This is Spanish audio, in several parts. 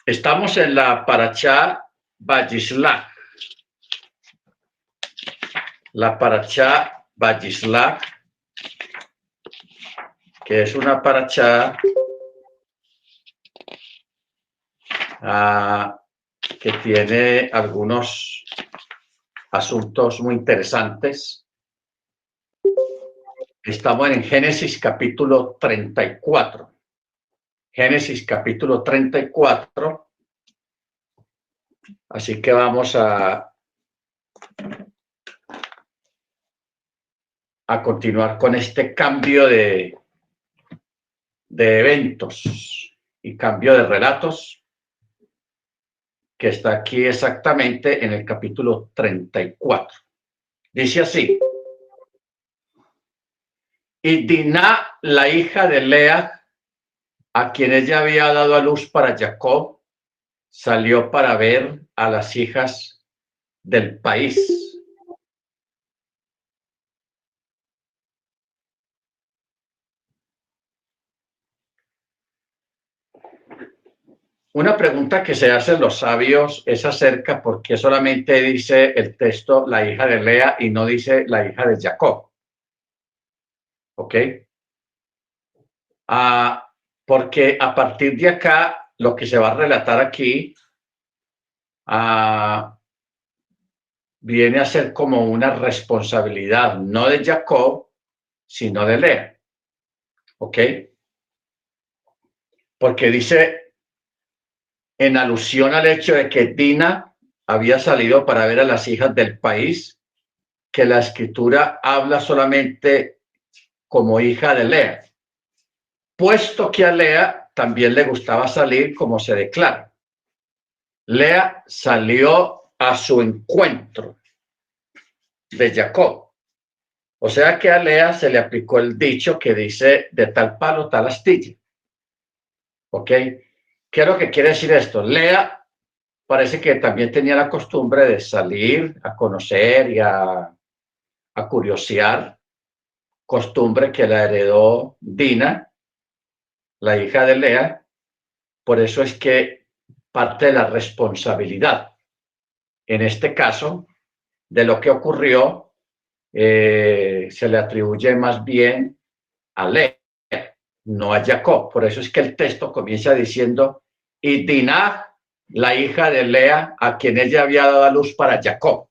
Estamos en la Parashá Vayislach. La Parashá Vayislach, que es una parashá que tiene algunos asuntos muy interesantes. Estamos en Génesis capítulo 34. Génesis capítulo 34. Así que vamos a continuar con este cambio de eventos y cambio de relatos que está aquí exactamente en el capítulo 34. Dice así: y Diná, la hija de Lea, a quien ella había dado a luz para Jacob, salió para ver a las hijas del país. Una pregunta que se hacen los sabios es acerca por qué solamente dice el texto la hija de Lea y no dice la hija de Jacob. ¿Ok? Porque a partir de acá, lo que se va a relatar aquí viene a ser como una responsabilidad, no de Jacob, sino de Lea. ¿Ok? Porque dice, en alusión al hecho de que Dina había salido para ver a las hijas del país, que la escritura habla solamente como hija de Lea, puesto que a Lea también le gustaba salir como se declara. Lea salió a su encuentro de Jacob. O sea que a Lea se le aplicó el dicho que dice de tal palo, tal astilla. ¿Ok? ¿Qué es lo que quiere decir esto? Lea parece que también tenía la costumbre de salir a conocer y a curiosear, costumbre que la heredó Dina, la hija de Lea. Por eso es que parte de la responsabilidad, en este caso, de lo que ocurrió, se le atribuye más bien a Lea, no a Jacob. Por eso es que el texto comienza diciendo, y Diná, la hija de Lea, a quien ella había dado a luz para Jacob.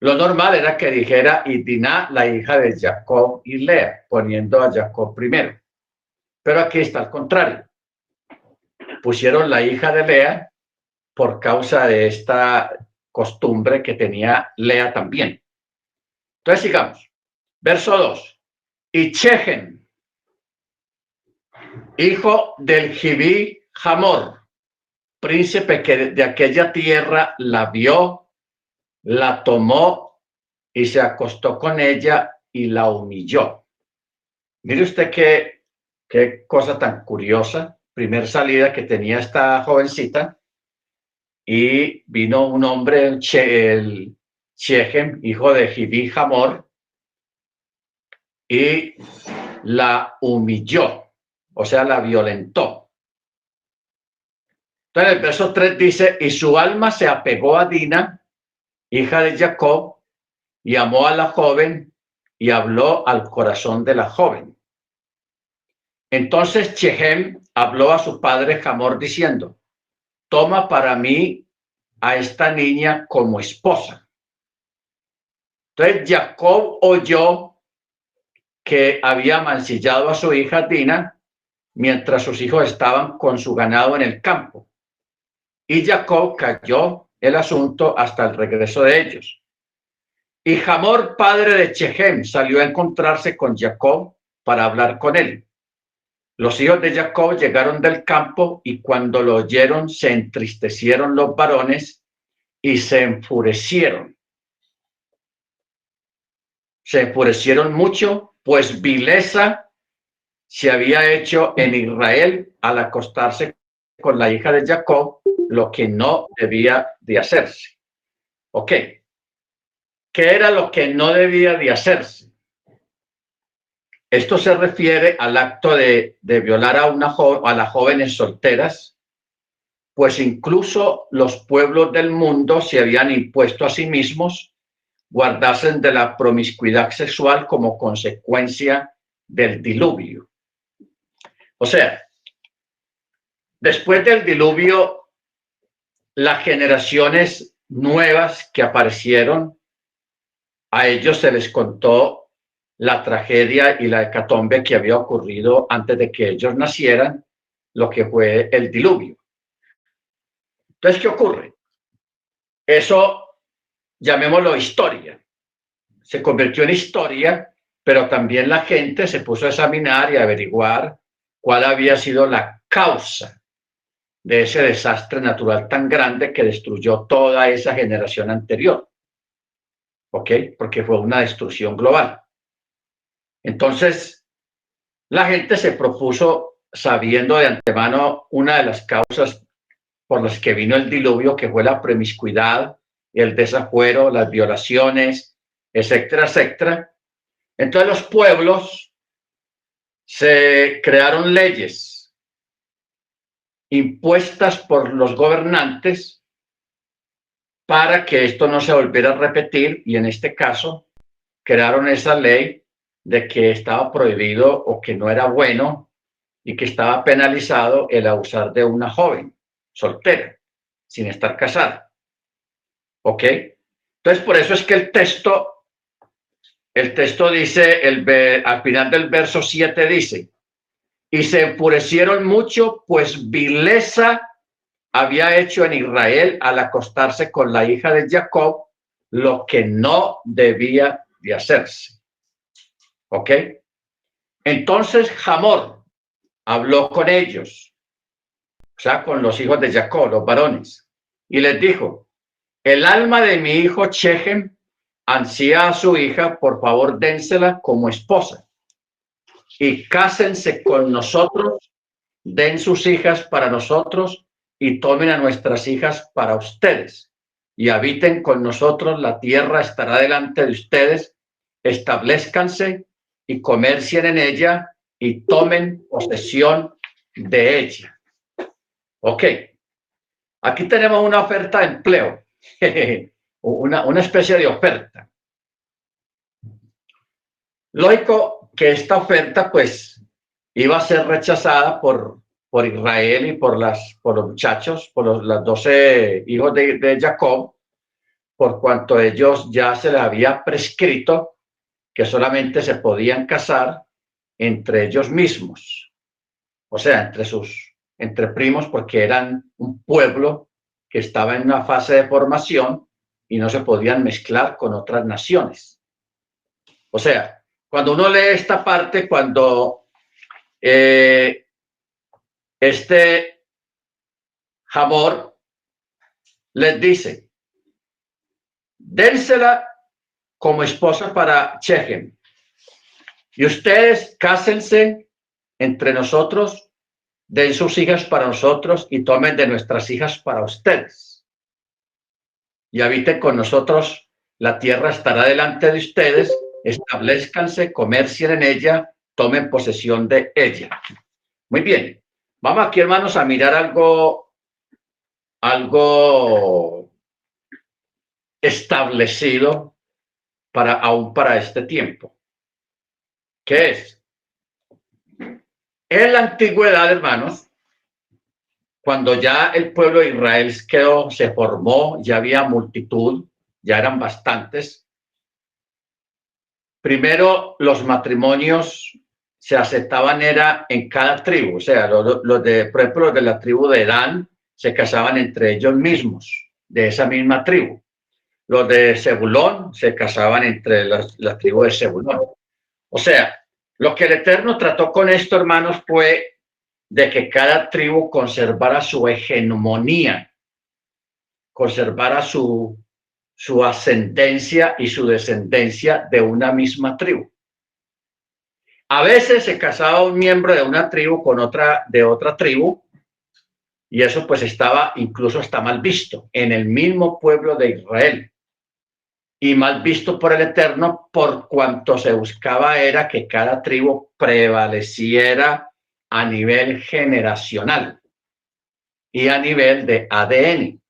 Lo normal era que dijera, y Diná, la hija de Jacob y Lea, poniendo a Jacob primero. Pero aquí está al contrario. Pusieron la hija de Lea por causa de esta costumbre que tenía Lea también. Entonces sigamos. Verso 2. Y Chechen, hijo del Jibí Hamor, príncipe que de aquella tierra, la vio, la tomó y se acostó con ella y la humilló. Mire usted qué cosa tan curiosa. Primer salida que tenía esta jovencita, y vino un hombre, el Shechem, hijo de Jibí Hamor, y la humilló, o sea, la violentó. Entonces el verso 3 dice, y su alma se apegó a Dina, hija de Jacob, y amó a la joven y habló al corazón de la joven. Entonces Shechem habló a su padre Hamor diciendo, toma para mí a esta niña como esposa. Entonces Jacob oyó que había mancillado a su hija Dina mientras sus hijos estaban con su ganado en el campo. Y Jacob cayó el asunto hasta el regreso de ellos. Y Hamor, padre de Shechem, salió a encontrarse con Jacob para hablar con él. Los hijos de Jacob llegaron del campo y cuando lo oyeron se entristecieron los varones y se enfurecieron. Se enfurecieron mucho, pues vileza se había hecho en Israel al acostarse con la hija de Jacob, lo que no debía de hacerse. ¿Ok? ¿Qué era lo que no debía de hacerse? Esto se refiere al acto de violar a las jóvenes solteras pues incluso los pueblos del mundo se habían impuesto a sí mismos guardarse de la promiscuidad sexual como consecuencia del diluvio. O sea, después del diluvio, las generaciones nuevas que aparecieron, a ellos se les contó la tragedia y la hecatombe que había ocurrido antes de que ellos nacieran, lo que fue el diluvio. Entonces, ¿qué ocurre? Eso, llamémoslo historia. Se convirtió en historia, pero también la gente se puso a examinar y a averiguar cuál había sido la causa de ese desastre natural tan grande que destruyó toda esa generación anterior. ¿Ok? Porque fue una destrucción global. Entonces, la gente se propuso, sabiendo de antemano una de las causas por las que vino el diluvio, que fue la promiscuidad, el desafuero, las violaciones, etcétera, etcétera. Entonces los pueblos se crearon leyes impuestas por los gobernantes para que esto no se volviera a repetir, y en este caso crearon esa ley de que estaba prohibido o que no era bueno y que estaba penalizado el abusar de una joven soltera sin estar casada. ¿Ok? Entonces, por eso es que el texto dice, al final del verso 7 dice, y se enfurecieron mucho, pues vileza había hecho en Israel al acostarse con la hija de Jacob, lo que no debía de hacerse. ¿Ok? Entonces Hamor habló con ellos, o sea, con los hijos de Jacob, los varones, y les dijo, el alma de mi hijo Shechem ansía a su hija, por favor dénsela como esposa y cásense con nosotros, den sus hijas para nosotros y tomen a nuestras hijas para ustedes y habiten con nosotros, la tierra estará delante de ustedes, establezcanse y comercien en ella y tomen posesión de ella. Ok, aquí tenemos una oferta de empleo, una especie de oferta. Lógico que esta oferta pues iba a ser rechazada por Israel y por los muchachos, por los 12 hijos de Jacob, por cuanto ellos ya se les había prescrito que solamente se podían casar entre ellos mismos, o sea, entre primos, porque eran un pueblo que estaba en una fase de formación y no se podían mezclar con otras naciones. O sea, cuando uno lee esta parte, cuando este Hamor les dice, dénsela como esposa para Shechem y ustedes cásense entre nosotros, den sus hijas para nosotros y tomen de nuestras hijas para ustedes y habiten con nosotros, la tierra estará delante de ustedes, establezcanse, comercien en ella, tomen posesión de ella. Muy bien, vamos aquí, hermanos, a mirar algo establecido aún para este tiempo. ¿Qué es? En la antigüedad, hermanos, cuando ya el pueblo de Israel se formó, ya había multitud, ya eran bastantes. Primero, los matrimonios se aceptaban era en cada tribu, o sea, por ejemplo, los de la tribu de Dan se casaban entre ellos mismos, de esa misma tribu. Los de Zebulón se casaban entre la tribu de Zebulón. O sea, lo que el Eterno trató con esto, hermanos, fue de que cada tribu conservara su hegemonía, conservara su ascendencia y su descendencia de una misma tribu. A veces se casaba un miembro de una tribu con otra de otra tribu, y eso pues estaba incluso hasta mal visto en el mismo pueblo de Israel. Y mal visto por el Eterno, por cuanto se buscaba era que cada tribu prevaleciera a nivel generacional. y a nivel de ADN,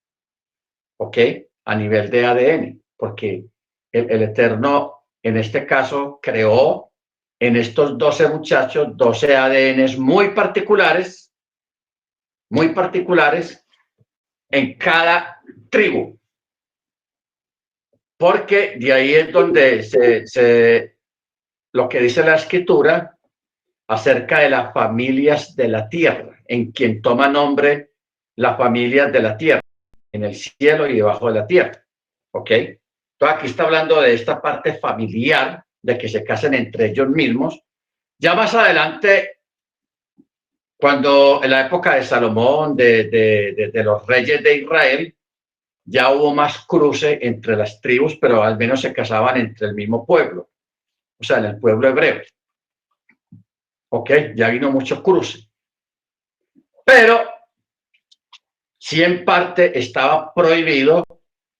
¿ok? A nivel de ADN, porque el Eterno, en este caso, creó en estos 12 muchachos 12 ADNs muy particulares en cada tribu, porque de ahí es donde lo que dice la escritura acerca de las familias de la tierra, en quien toma nombre las familias de la tierra, en el cielo y debajo de la tierra. ¿Ok? Entonces aquí está hablando de esta parte familiar, de que se casen entre ellos mismos. Ya más adelante, cuando en la época de Salomón, de los reyes de Israel, ya hubo más cruce entre las tribus, pero al menos se casaban entre el mismo pueblo, o sea, en el pueblo hebreo. ¿Ok? Ya vino mucho cruce. Pero si en parte estaba prohibido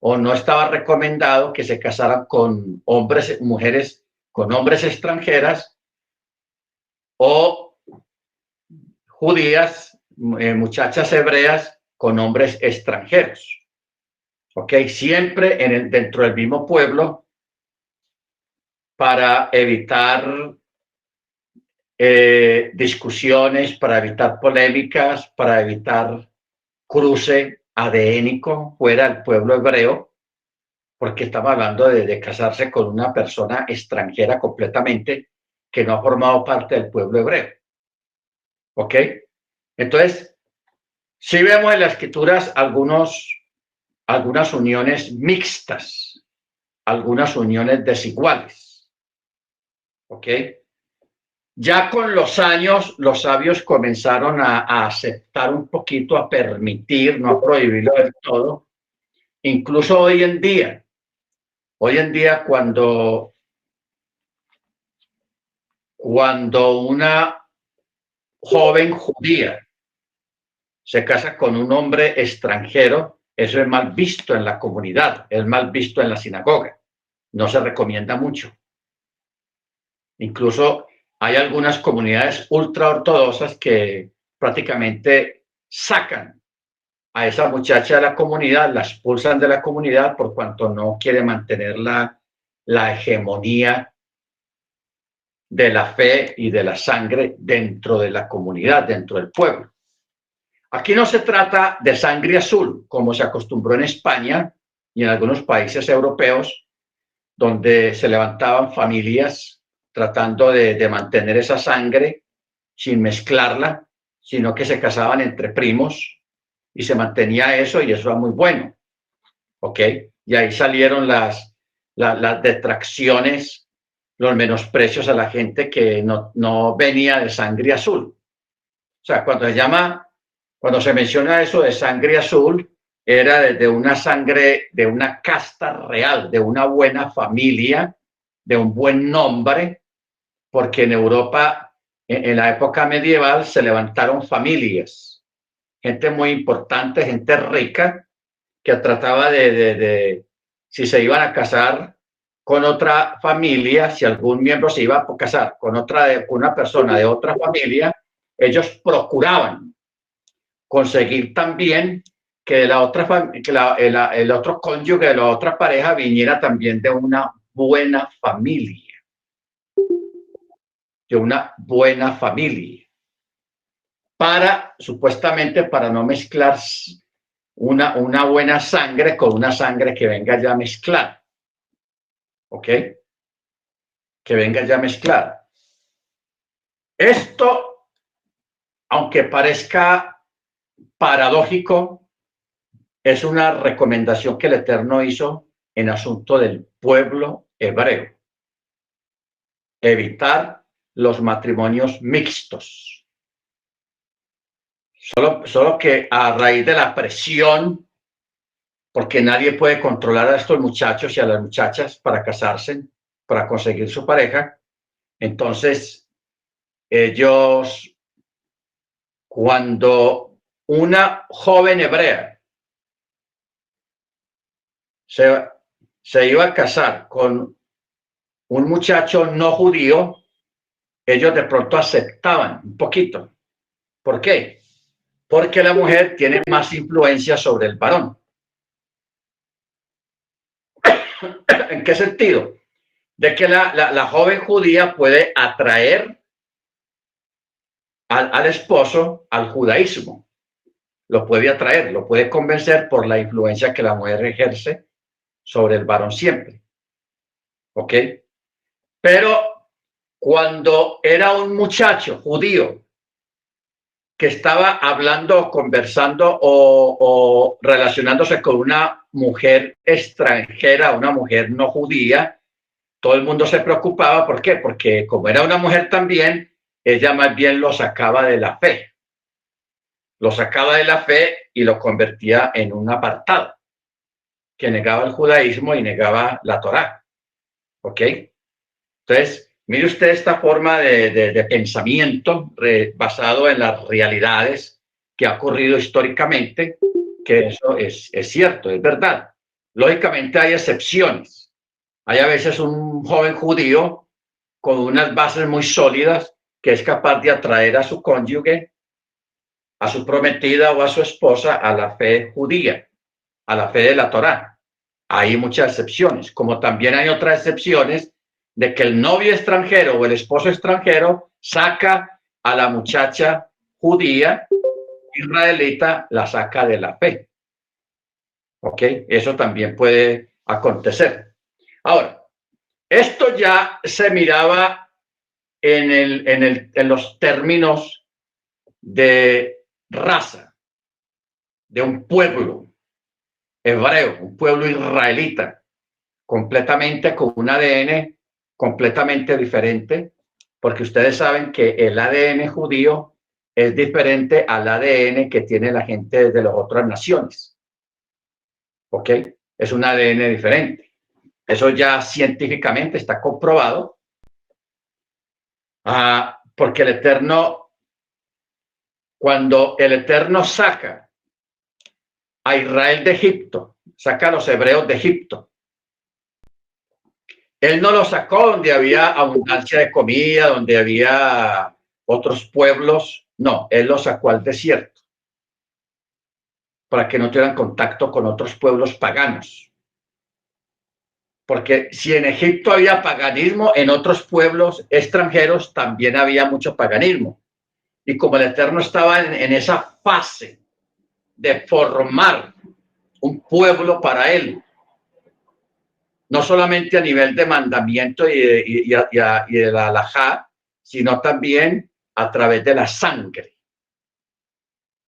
o no estaba recomendado que se casaran con hombres, mujeres, con hombres extranjeras o judías, muchachas hebreas con hombres extranjeros. ¿Ok? Siempre dentro del mismo pueblo para evitar discusiones, para evitar polémicas, para evitar cruce adénico fuera del pueblo hebreo, porque estamos hablando de casarse con una persona extranjera completamente que no ha formado parte del pueblo hebreo. ¿Ok? Entonces, sí vemos en las escrituras algunas uniones mixtas, algunas uniones desiguales. ¿Ok? Ya con los años, los sabios comenzaron a aceptar un poquito, a permitir, no a prohibirlo del todo. Incluso hoy en día cuando una joven judía se casa con un hombre extranjero, eso es mal visto en la comunidad, es mal visto en la sinagoga. No se recomienda mucho. Incluso hay algunas comunidades ultraortodoxas que prácticamente sacan a esa muchacha de la comunidad, la expulsan de la comunidad por cuanto no quiere mantener la hegemonía de la fe y de la sangre dentro de la comunidad, dentro del pueblo. Aquí no se trata de sangre azul, como se acostumbró en España y en algunos países europeos, donde se levantaban familias tratando de mantener esa sangre sin mezclarla, sino que se casaban entre primos y se mantenía eso y eso era muy bueno. ¿Ok? Y ahí salieron las detracciones, los menosprecios a la gente que no venía de sangre azul. O sea, cuando se menciona eso de sangre azul, era de una sangre, de una casta real, de una buena familia, de un buen nombre, porque en Europa, en la época medieval, se levantaron familias, gente muy importante, gente rica, que trataba si se iban a casar con otra familia, si algún miembro se iba a casar con una persona de otra familia, ellos procuraban conseguir también que la otra que el otro cónyuge de la otra pareja viniera también de una buena familia, para supuestamente para no mezclar una buena sangre con una sangre que venga ya mezclada. ¿Ok? Que venga ya mezclada. Esto, aunque parezca paradójico, es una recomendación que el Eterno hizo en asunto del pueblo hebreo. Evitar los matrimonios mixtos. Solo que a raíz de la presión, porque nadie puede controlar a estos muchachos y a las muchachas para casarse, para conseguir su pareja, entonces ellos, cuando una joven hebrea se iba a casar con un muchacho no judío, ellos de pronto aceptaban un poquito. ¿Por qué? porque la mujer tiene más influencia sobre el varón. ¿En qué sentido? De que la joven judía puede atraer al esposo al judaísmo, lo puede atraer, lo puede convencer por la influencia que la mujer ejerce sobre el varón siempre. ¿Ok? Pero cuando era un muchacho judío que estaba hablando, conversando o relacionándose con una mujer extranjera, una mujer no judía, todo el mundo se preocupaba. ¿Por qué? Porque como era una mujer también, ella más bien lo sacaba de la fe. Lo sacaba de la fe y lo convertía en un apartado que negaba el judaísmo y negaba la Torá. ¿Ok? Entonces, mire usted esta forma de pensamiento basado en las realidades que ha ocurrido históricamente, que eso es cierto, es verdad. Lógicamente hay excepciones. Hay a veces un joven judío con unas bases muy sólidas que es capaz de atraer a su cónyuge, a su prometida o a su esposa a la fe judía, a la fe de la Torá. Hay muchas excepciones, como también hay otras excepciones de que el novio extranjero o el esposo extranjero saca a la muchacha judía, israelita, la saca de la fe. ¿Ok? Eso también puede acontecer. Ahora, esto ya se miraba en los términos de raza, de un pueblo hebreo, un pueblo israelita, completamente con un ADN completamente diferente, porque ustedes saben que el ADN judío es diferente al ADN que tiene la gente de las otras naciones. ¿Ok? Es un ADN diferente. Eso ya científicamente está comprobado, porque el Eterno, cuando el Eterno saca a Israel de Egipto, saca a los hebreos de Egipto, él no lo sacó donde había abundancia de comida, donde había otros pueblos. No, él lo sacó al desierto para que no tuvieran contacto con otros pueblos paganos. Porque si en Egipto había paganismo, en otros pueblos extranjeros también había mucho paganismo. Y como el Eterno estaba en esa fase de formar un pueblo para él, no solamente a nivel de mandamiento y de la halajá, sino también a través de la sangre.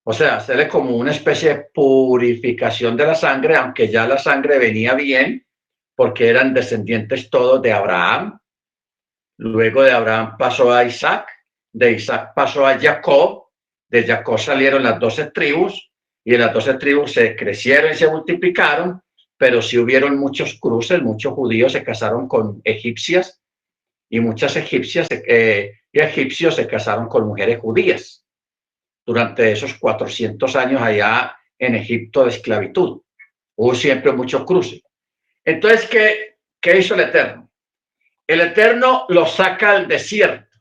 O sea, hacerle como una especie de purificación de la sangre, aunque ya la sangre venía bien, porque eran descendientes todos de Abraham. Luego de Abraham pasó a Isaac, de Isaac pasó a Jacob, de Jacob salieron las 12 tribus, y en las 12 tribus se crecieron y se multiplicaron, pero sí hubieron muchos cruces, muchos judíos se casaron con egipcias, y muchas egipcias y egipcios se casaron con mujeres judías durante esos 400 años allá en Egipto de esclavitud. Hubo siempre muchos cruces. Entonces, ¿qué hizo el Eterno? El Eterno los saca al desierto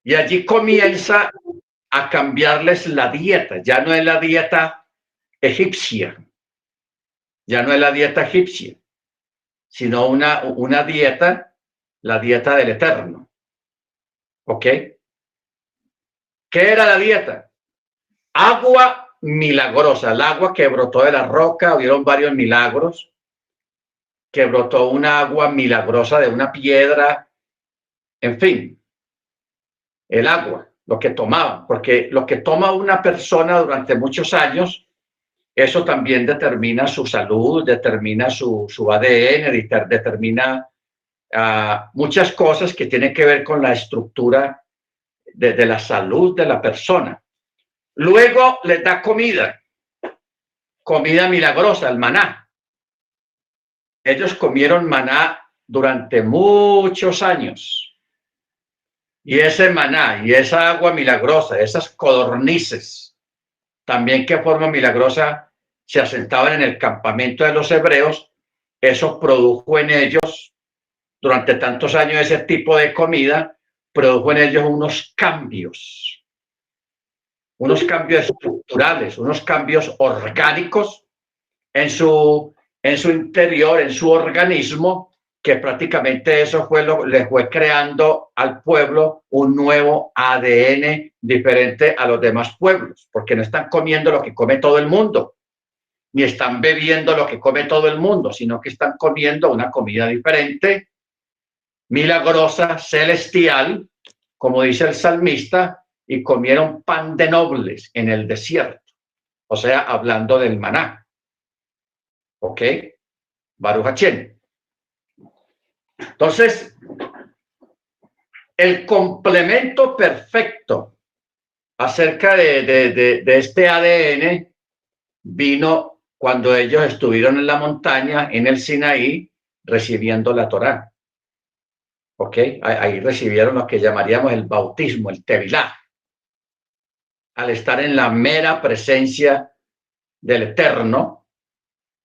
y allí comienza a cambiarles la dieta. Ya no es la dieta egipcia, ya no es la dieta egipcia, sino una dieta, la dieta del Eterno. ¿Ok? ¿Qué era la dieta? Agua milagrosa, el agua que brotó de la roca, hubieron varios milagros, que brotó una agua milagrosa de una piedra, en fin, el agua, lo que tomaban, porque lo que toma una persona durante muchos años, eso también determina su salud, determina su ADN, determina muchas cosas que tienen que ver con la estructura de la salud de la persona. Luego les da comida, comida milagrosa, el maná. Ellos comieron maná durante muchos años. Y ese maná y esa agua milagrosa, esas codornices, también que forma milagrosa se asentaban en el campamento de los hebreos, eso produjo en ellos, durante tantos años ese tipo de comida, produjo en ellos unos cambios. unos cambios estructurales, unos cambios orgánicos en su interior, en su organismo, que prácticamente eso fue le fue creando al pueblo un nuevo ADN diferente a los demás pueblos, porque no están comiendo lo que come todo el mundo, ni están bebiendo lo que come todo el mundo, sino que están comiendo una comida diferente, milagrosa, celestial, como dice el salmista, y comieron pan de nobles en el desierto, o sea, hablando del maná. ¿Ok? Baruch Hachén. Entonces, el complemento perfecto acerca de este ADN vino cuando ellos estuvieron en la montaña, en el Sinaí, recibiendo la Torá. ¿Ok? Ahí recibieron lo que llamaríamos el bautismo, el tevilá. Al estar en la mera presencia del Eterno,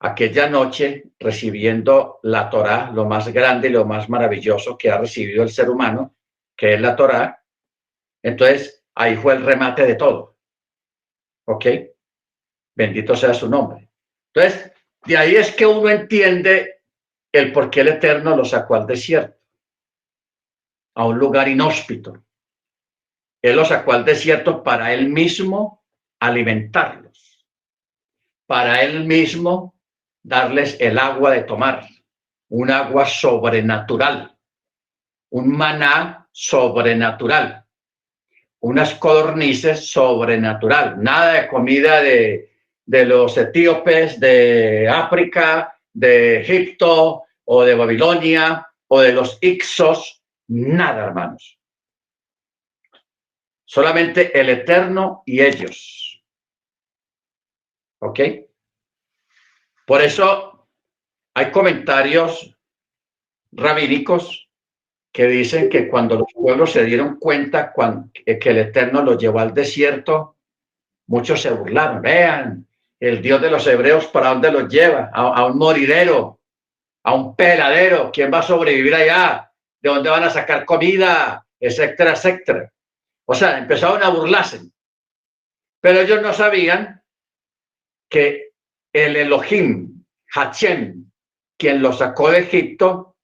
aquella noche recibiendo la Torá, lo más grande y lo más maravilloso que ha recibido el ser humano, que es la Torá. Entonces, ahí fue el remate de todo. ¿Ok? Bendito sea su nombre. Entonces, de ahí es que uno entiende el por qué el Eterno lo sacó al desierto, a un lugar inhóspito. Él los sacó al desierto para él mismo alimentarlos, para él mismo darles el agua de tomar, un agua sobrenatural, un maná sobrenatural, unas codornices sobrenatural, nada de comida de los etíopes, de África, de Egipto o de Babilonia o de los Ixos, nada, hermanos. Solamente el Eterno y ellos. ¿Ok? Por eso hay comentarios rabínicos que dicen que cuando los pueblos se dieron cuenta que el Eterno los llevó al desierto, muchos se burlaron. Vean, el Dios de los hebreos, ¿para dónde los lleva? A un moridero, a un peladero. ¿Quién va a sobrevivir allá? ¿De dónde van a sacar comida? Etcétera, etcétera. O sea, empezaron a burlarse. Pero ellos no sabían que el Elohim, Hachem, quien los sacó de Egipto,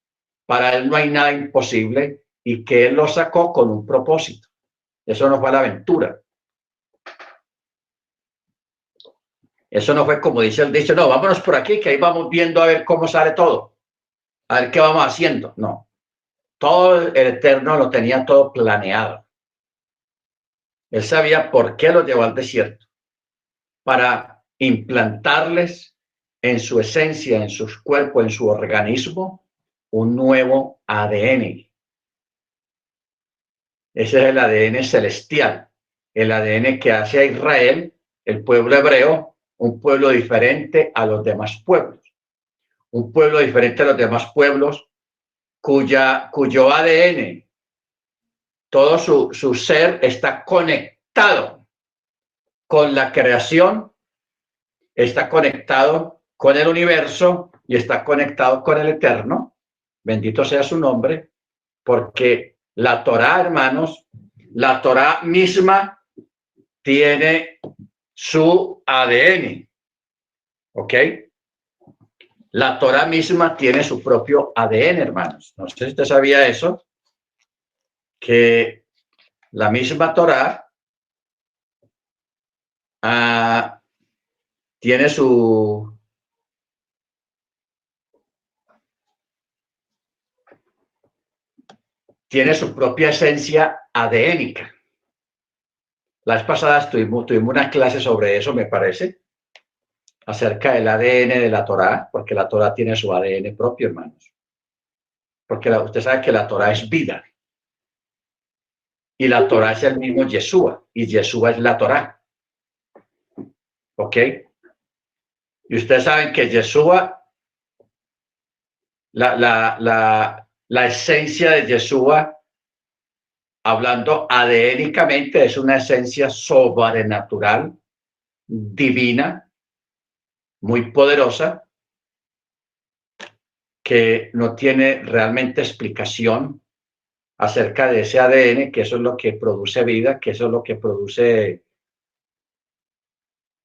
para él no hay nada imposible y que él los sacó con un propósito. Eso no fue la aventura. Eso no fue como dice el dicho, no, vámonos por aquí, que ahí vamos viendo a ver cómo sale todo, a ver qué vamos haciendo. No, todo el Eterno lo tenía todo planeado. Él sabía por qué los llevó al desierto, para implantarles en su esencia, en sus cuerpos, en su organismo, un nuevo ADN. Ese es el ADN celestial, el ADN que hace a Israel, el pueblo hebreo, un pueblo diferente a los demás pueblos. Un pueblo diferente a los demás pueblos cuyo ADN, todo su ser está conectado con la creación, está conectado con el universo y está conectado con el Eterno. Bendito sea su nombre, porque la Torá, hermanos, la Torá misma tiene su ADN, ¿ok? La Torá misma tiene su propio ADN, hermanos. No sé si usted sabía eso, que la misma Torá tiene su propia esencia adénica. La vez pasada tuvimos una clase sobre eso, me parece, acerca del ADN de la Torá, porque la Torá tiene su ADN propio, hermanos. Porque usted sabe que la Torá es vida. Y la Torá es el mismo Yeshua, y Yeshua es la Torá. ¿Ok? Y ustedes saben que Yeshua, la esencia de Yeshua, hablando adénicamente, es una esencia sobrenatural, divina, muy poderosa, que no tiene realmente explicación acerca de ese ADN, que eso es lo que produce vida, que eso es lo que produce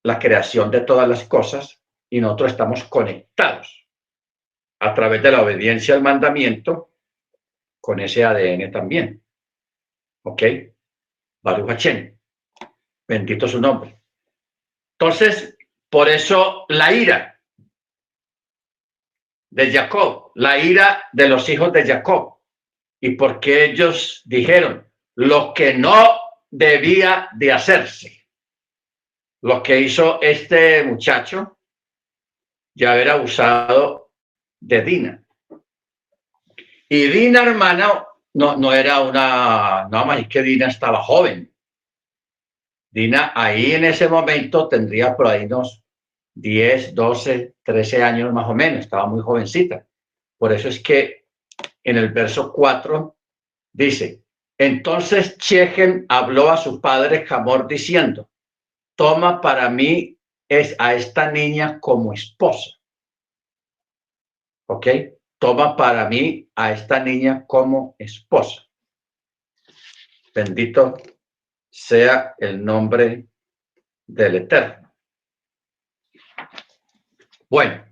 la creación de todas las cosas y nosotros estamos conectados a través de la obediencia al mandamiento con ese ADN también. ¿Ok? Baruch Hashem. Bendito su nombre. Entonces, por eso la ira de Jacob, la ira de los hijos de Jacob. Y porque ellos dijeron lo que no debía de hacerse. Lo que hizo este muchacho, ya haber abusado de Dina. Y Dina, hermana, no era una, nada más que Dina estaba joven. Dina ahí en ese momento tendría por ahí unos 10, 12, 13 años más o menos, estaba muy jovencita. Por eso es que en el verso 4 dice, entonces Shechem habló a su padre Hamor diciendo, toma para mí a esta niña como esposa. ¿Ok? Toma para mí a esta niña como esposa. Bendito sea el nombre del Eterno. Bueno,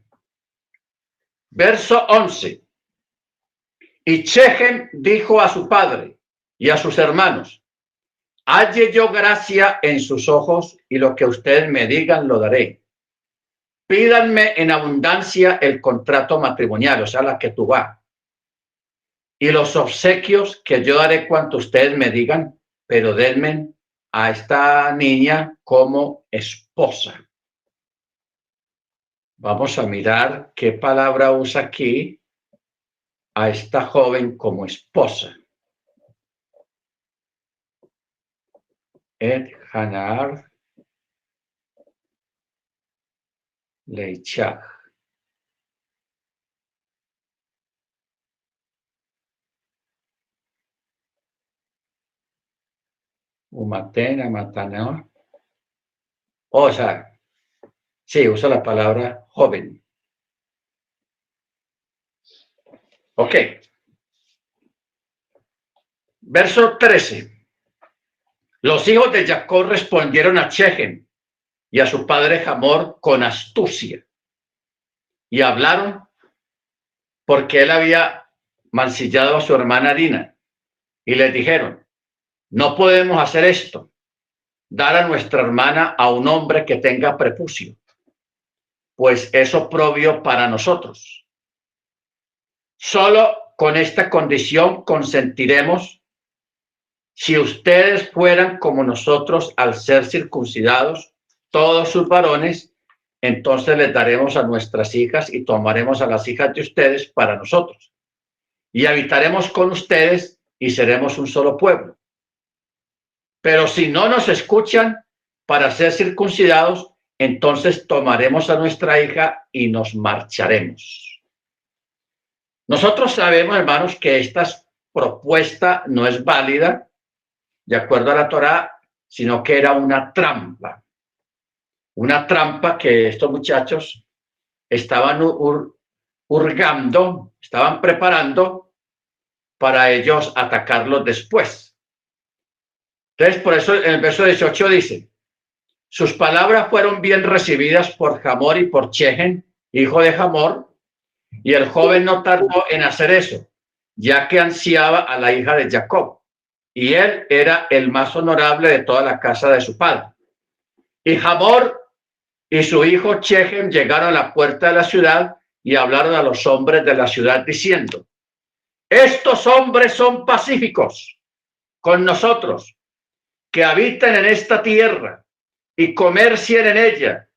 verso 11. Y Shechem dijo a su padre y a sus hermanos, halle yo gracia en sus ojos y lo que ustedes me digan lo daré. Pídanme en abundancia el contrato matrimonial, o sea, la que tú vas. Y los obsequios que yo daré cuanto ustedes me digan, pero denme a esta niña como esposa. Vamos a mirar qué palabra usa aquí a esta joven como esposa. Et Hanar Leichach. Umatena, Matana. O sea, sí, usa la palabra joven. Ok. Verso 13. Los hijos de Jacob respondieron a Shechem y a su padre Hamor con astucia y hablaron porque él había mancillado a su hermana Dina y les dijeron, no podemos hacer esto, dar a nuestra hermana a un hombre que tenga prepucio, pues es oprobio para nosotros. Solo con esta condición consentiremos si ustedes fueran como nosotros al ser circuncidados, todos sus varones, entonces les daremos a nuestras hijas y tomaremos a las hijas de ustedes para nosotros. Y habitaremos con ustedes y seremos un solo pueblo. Pero si no nos escuchan para ser circuncidados, entonces tomaremos a nuestra hija y nos marcharemos. Nosotros sabemos, hermanos, que esta propuesta no es válida de acuerdo a la Torá, sino que era una trampa. Una trampa que estos muchachos estaban hurgando, estaban preparando para ellos atacarlos después. Entonces, por eso en el verso 18 dice, sus palabras fueron bien recibidas por Hamor y por Shechem, hijo de Hamor, y el joven no tardó en hacer eso, ya que ansiaba a la hija de Jacob, y él era el más honorable de toda la casa de su padre. Y Hamor y su hijo Shechem llegaron a la puerta de la ciudad y hablaron a los hombres de la ciudad diciendo, estos hombres son pacíficos con nosotros, que habitan en esta tierra y comercien en ella,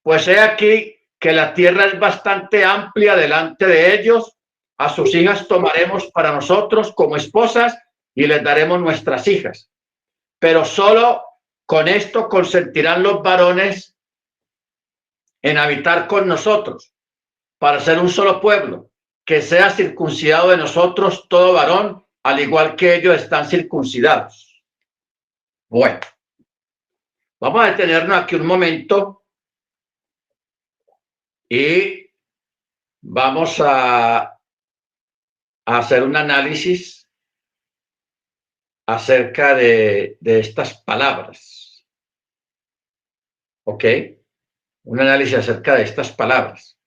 pues he aquí que la tierra es bastante amplia delante de ellos, a sus hijas tomaremos para nosotros como esposas y les daremos nuestras hijas, pero solo con esto consentirán los varones en habitar con nosotros, para ser un solo pueblo, que sea circuncidado de nosotros todo varón, al igual que ellos están circuncidados. Bueno, vamos a detenernos aquí un momento y vamos a hacer un análisis acerca de estas palabras. ¿Ok? un análisis acerca de estas palabras.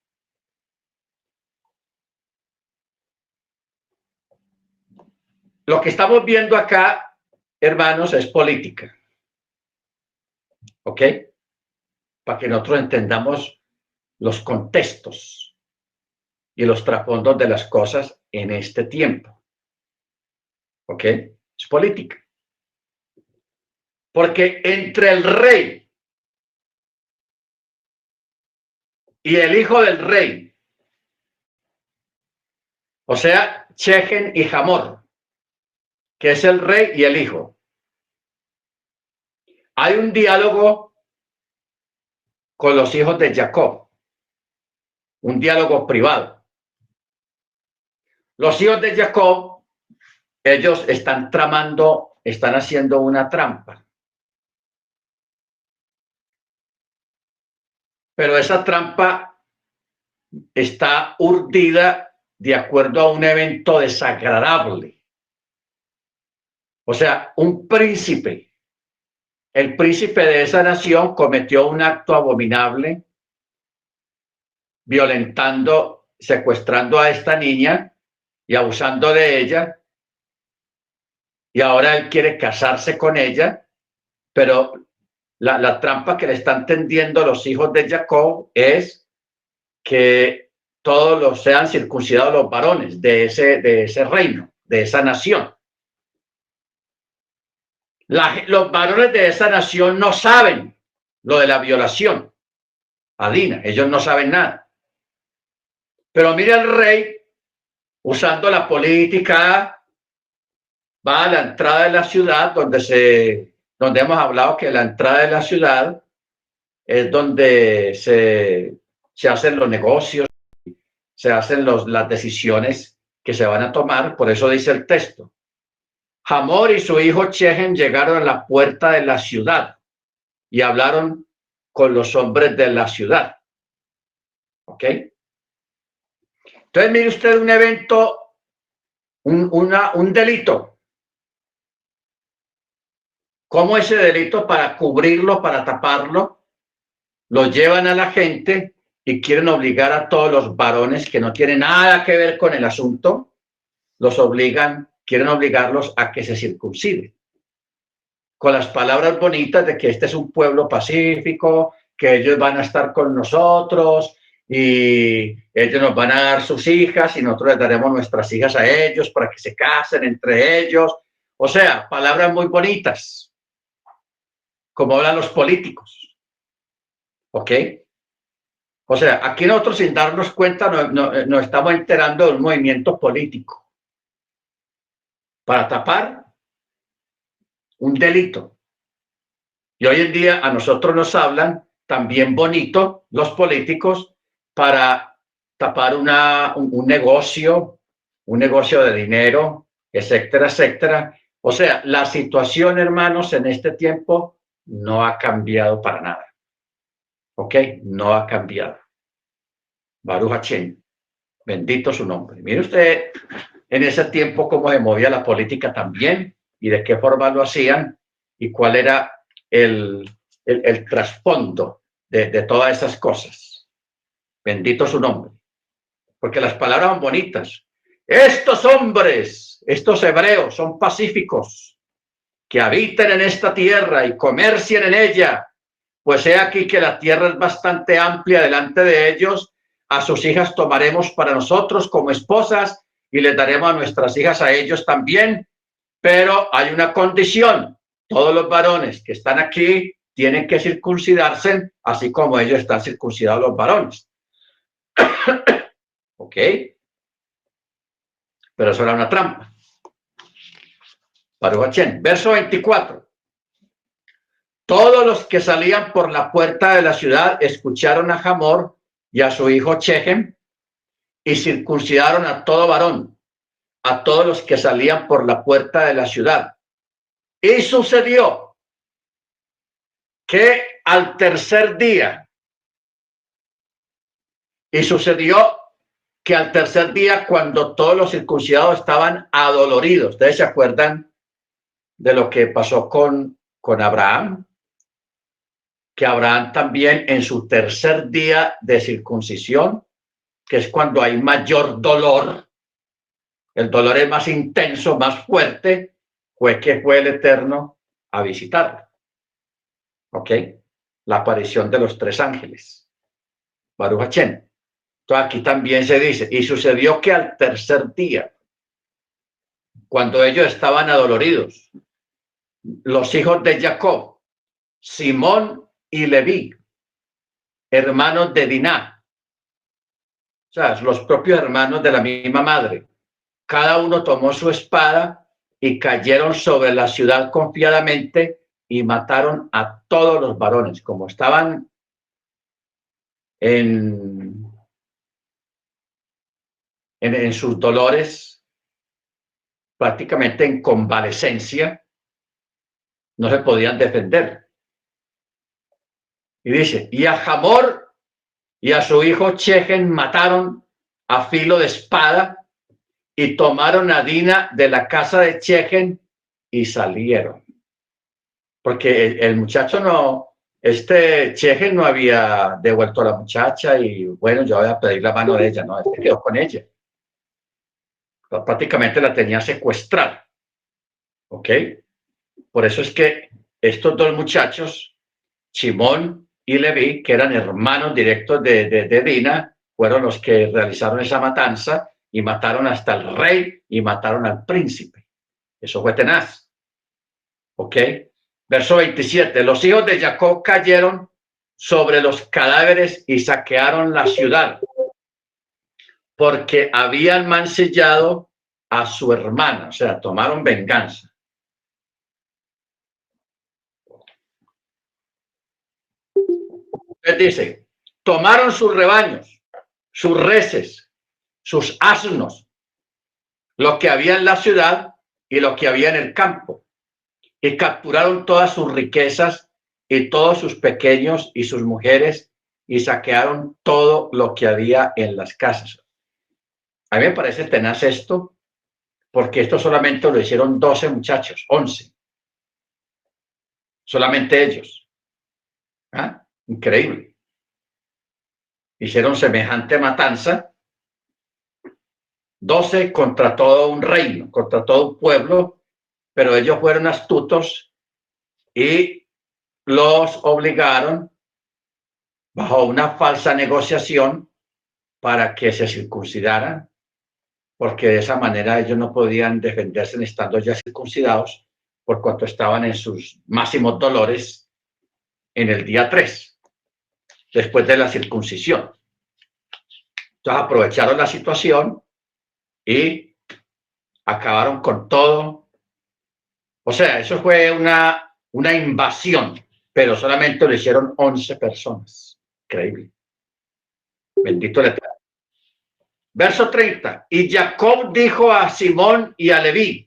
Lo que estamos viendo acá, hermanos, es política. ¿Ok? Para que nosotros entendamos los contextos y los trasfondos de las cosas en este tiempo. ¿Ok? Es política. Porque entre el rey y el hijo del rey, o sea, Shechem y Hamor, que es el rey y el hijo, hay un diálogo con los hijos de Jacob, un diálogo privado. Los hijos de Jacob, ellos están tramando, están haciendo una trampa. Pero esa trampa está urdida de acuerdo a un evento desagradable. O sea, un príncipe, el príncipe de esa nación cometió un acto abominable, violentando, secuestrando a esta niña y abusando de ella. Y ahora él quiere casarse con ella, pero la trampa que le están tendiendo los hijos de Jacob es que todos los sean circuncidados los varones de ese reino, de esa nación. Los varones de esa nación no saben lo de la violación a Dina, ellos no saben nada. Pero mira el rey, usando la política, va a la entrada de la ciudad, donde hemos hablado que la entrada de la ciudad es donde se hacen los negocios, se hacen las decisiones que se van a tomar. Por eso dice el texto: Hamor y su hijo Shechem llegaron a la puerta de la ciudad y hablaron con los hombres de la ciudad. ¿Ok? Entonces, mire usted un evento, un delito. ¿Cómo ese delito, para cubrirlo, para taparlo, lo llevan a la gente y quieren obligar a todos los varones que no tienen nada que ver con el asunto, quieren obligarlos a que se circunciden? Con las palabras bonitas de que este es un pueblo pacífico, que ellos van a estar con nosotros y ellos nos van a dar sus hijas y nosotros les daremos nuestras hijas a ellos para que se casen entre ellos. O sea, palabras muy bonitas, como hablan los políticos. ¿Ok? O sea, aquí nosotros, sin darnos cuenta, nos estamos enterando de un movimiento político para tapar un delito. Y hoy en día a nosotros nos hablan también bonito los políticos para tapar un negocio de dinero, etcétera, etcétera. O sea, la situación, hermanos, en este tiempo no ha cambiado para nada. ¿Ok? No ha cambiado. Baruch Hashem. Bendito su nombre. Mire usted en ese tiempo cómo se movía la política también y de qué forma lo hacían y cuál era el trasfondo de todas esas cosas. Bendito su nombre. Porque las palabras son bonitas. Estos hombres, estos hebreos, son pacíficos, que habiten en esta tierra y comercien en ella. Pues he aquí que la tierra es bastante amplia delante de ellos. A sus hijas tomaremos para nosotros como esposas y les daremos a nuestras hijas a ellos también. Pero hay una condición: todos los varones que están aquí tienen que circuncidarse, así como ellos están circuncidados los varones. ¿Ok? Pero eso era una trampa. Baruch Hashem. Verso 24. Todos los que salían por la puerta de la ciudad escucharon a Hamor y a su hijo Shechem y circuncidaron a todo varón, a todos los que salían por la puerta de la ciudad. Y sucedió que al tercer día, cuando todos los circuncidados estaban adoloridos, ¿ustedes se acuerdan de lo que pasó con Abraham? que Abraham también en su tercer día de circuncisión, que es cuando hay mayor dolor, el dolor es más intenso, más fuerte, fue que fue el Eterno a visitarlo. ¿Ok? La aparición de los tres ángeles. Baruch Hashem. Entonces aquí también se dice, y sucedió que al tercer día, cuando ellos estaban adoloridos, los hijos de Jacob, Simón y Leví, hermanos de Diná, o sea, los propios hermanos de la misma madre, cada uno tomó su espada y cayeron sobre la ciudad confiadamente y mataron a todos los varones, como estaban en sus dolores, prácticamente en convalecencia, no se podían defender. Y dice, y a Hamor y a su hijo Chechen mataron a filo de espada y tomaron a Dina de la casa de Chechen y salieron. Porque el muchacho no, Chechen no había devuelto a la muchacha y bueno, yo voy a pedir la mano de ella, no, quedó con ella. Prácticamente la tenía secuestrada. ¿Ok? Por eso es que estos dos muchachos, Simón y Leví, que eran hermanos directos de Dina, fueron los que realizaron esa matanza y mataron hasta el rey y mataron al príncipe. Eso fue tenaz. ¿Ok? Verso 27. Los hijos de Jacob cayeron sobre los cadáveres y saquearon la ciudad porque habían mancillado a su hermana, o sea, tomaron venganza. Entonces dice, tomaron sus rebaños, sus reses, sus asnos, lo que había en la ciudad y lo que había en el campo, y capturaron todas sus riquezas y todos sus pequeños y sus mujeres, y saquearon todo lo que había en las casas. A mí me parece tenaz esto, porque esto solamente lo hicieron 12 muchachos, 11. Solamente ellos. ¿Ah? Increíble. Hicieron semejante matanza, 12 contra todo un reino, contra todo un pueblo, pero ellos fueron astutos y los obligaron bajo una falsa negociación para que se circuncidaran, porque de esa manera ellos no podían defenderse estando ya circuncidados, por cuanto estaban en sus máximos dolores en el día 3, después de la circuncisión. Entonces aprovecharon la situación y acabaron con todo. O sea, eso fue una invasión, pero solamente lo hicieron 11 personas. Increíble. Bendito el Eterno. Verso 30. Y Jacob dijo a Simón y a Leví,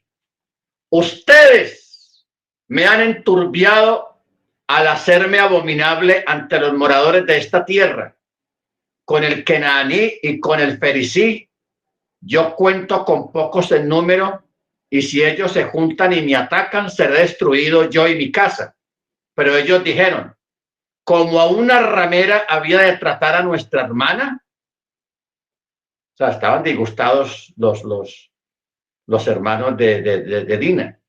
ustedes me han enturbiado al hacerme abominable ante los moradores de esta tierra. Con el Kenaní y con el Ferizí, yo cuento con pocos en número, y si ellos se juntan y me atacan, seré destruido yo y mi casa. Pero ellos dijeron, como a una ramera había de tratar a nuestra hermana. O sea, estaban disgustados los hermanos de Dina,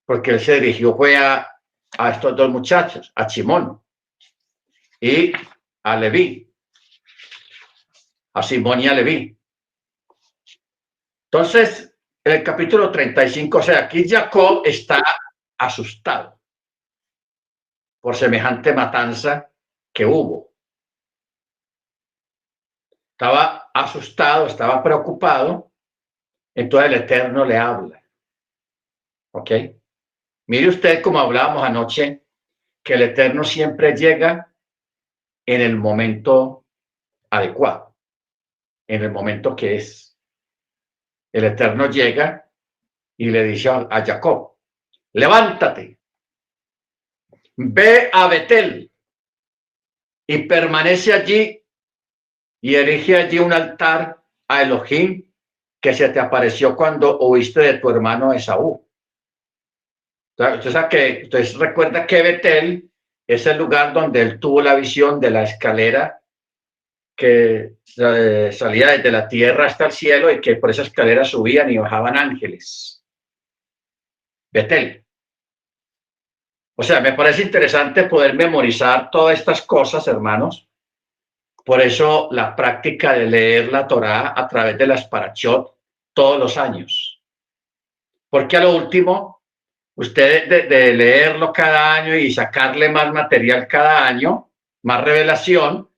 porque él se dirigió fue a estos dos muchachos, a Simón y a Leví, a Simón y a Leví. Entonces, en el capítulo 35, o sea, aquí Jacob está asustado por semejante matanza que hubo. Estaba asustado, estaba preocupado, entonces el Eterno le habla. ¿Ok? Mire usted, como hablábamos anoche, que el Eterno siempre llega en el momento adecuado, en el momento que es. El Eterno llega y le dice a Jacob, levántate, ve a Betel y permanece allí y erige allí un altar a Elohim que se te apareció cuando oíste de tu hermano Esaú. Entonces recuerda que Betel es el lugar donde él tuvo la visión de la escalera que salía desde la tierra hasta el cielo y que por esa escalera subían y bajaban ángeles. Betel. O sea, me parece interesante poder memorizar todas estas cosas, hermanos. Por eso la práctica de leer la Torá a través de las parashot todos los años. Porque a lo último, usted de leerlo cada año y sacarle más material cada año, más revelación,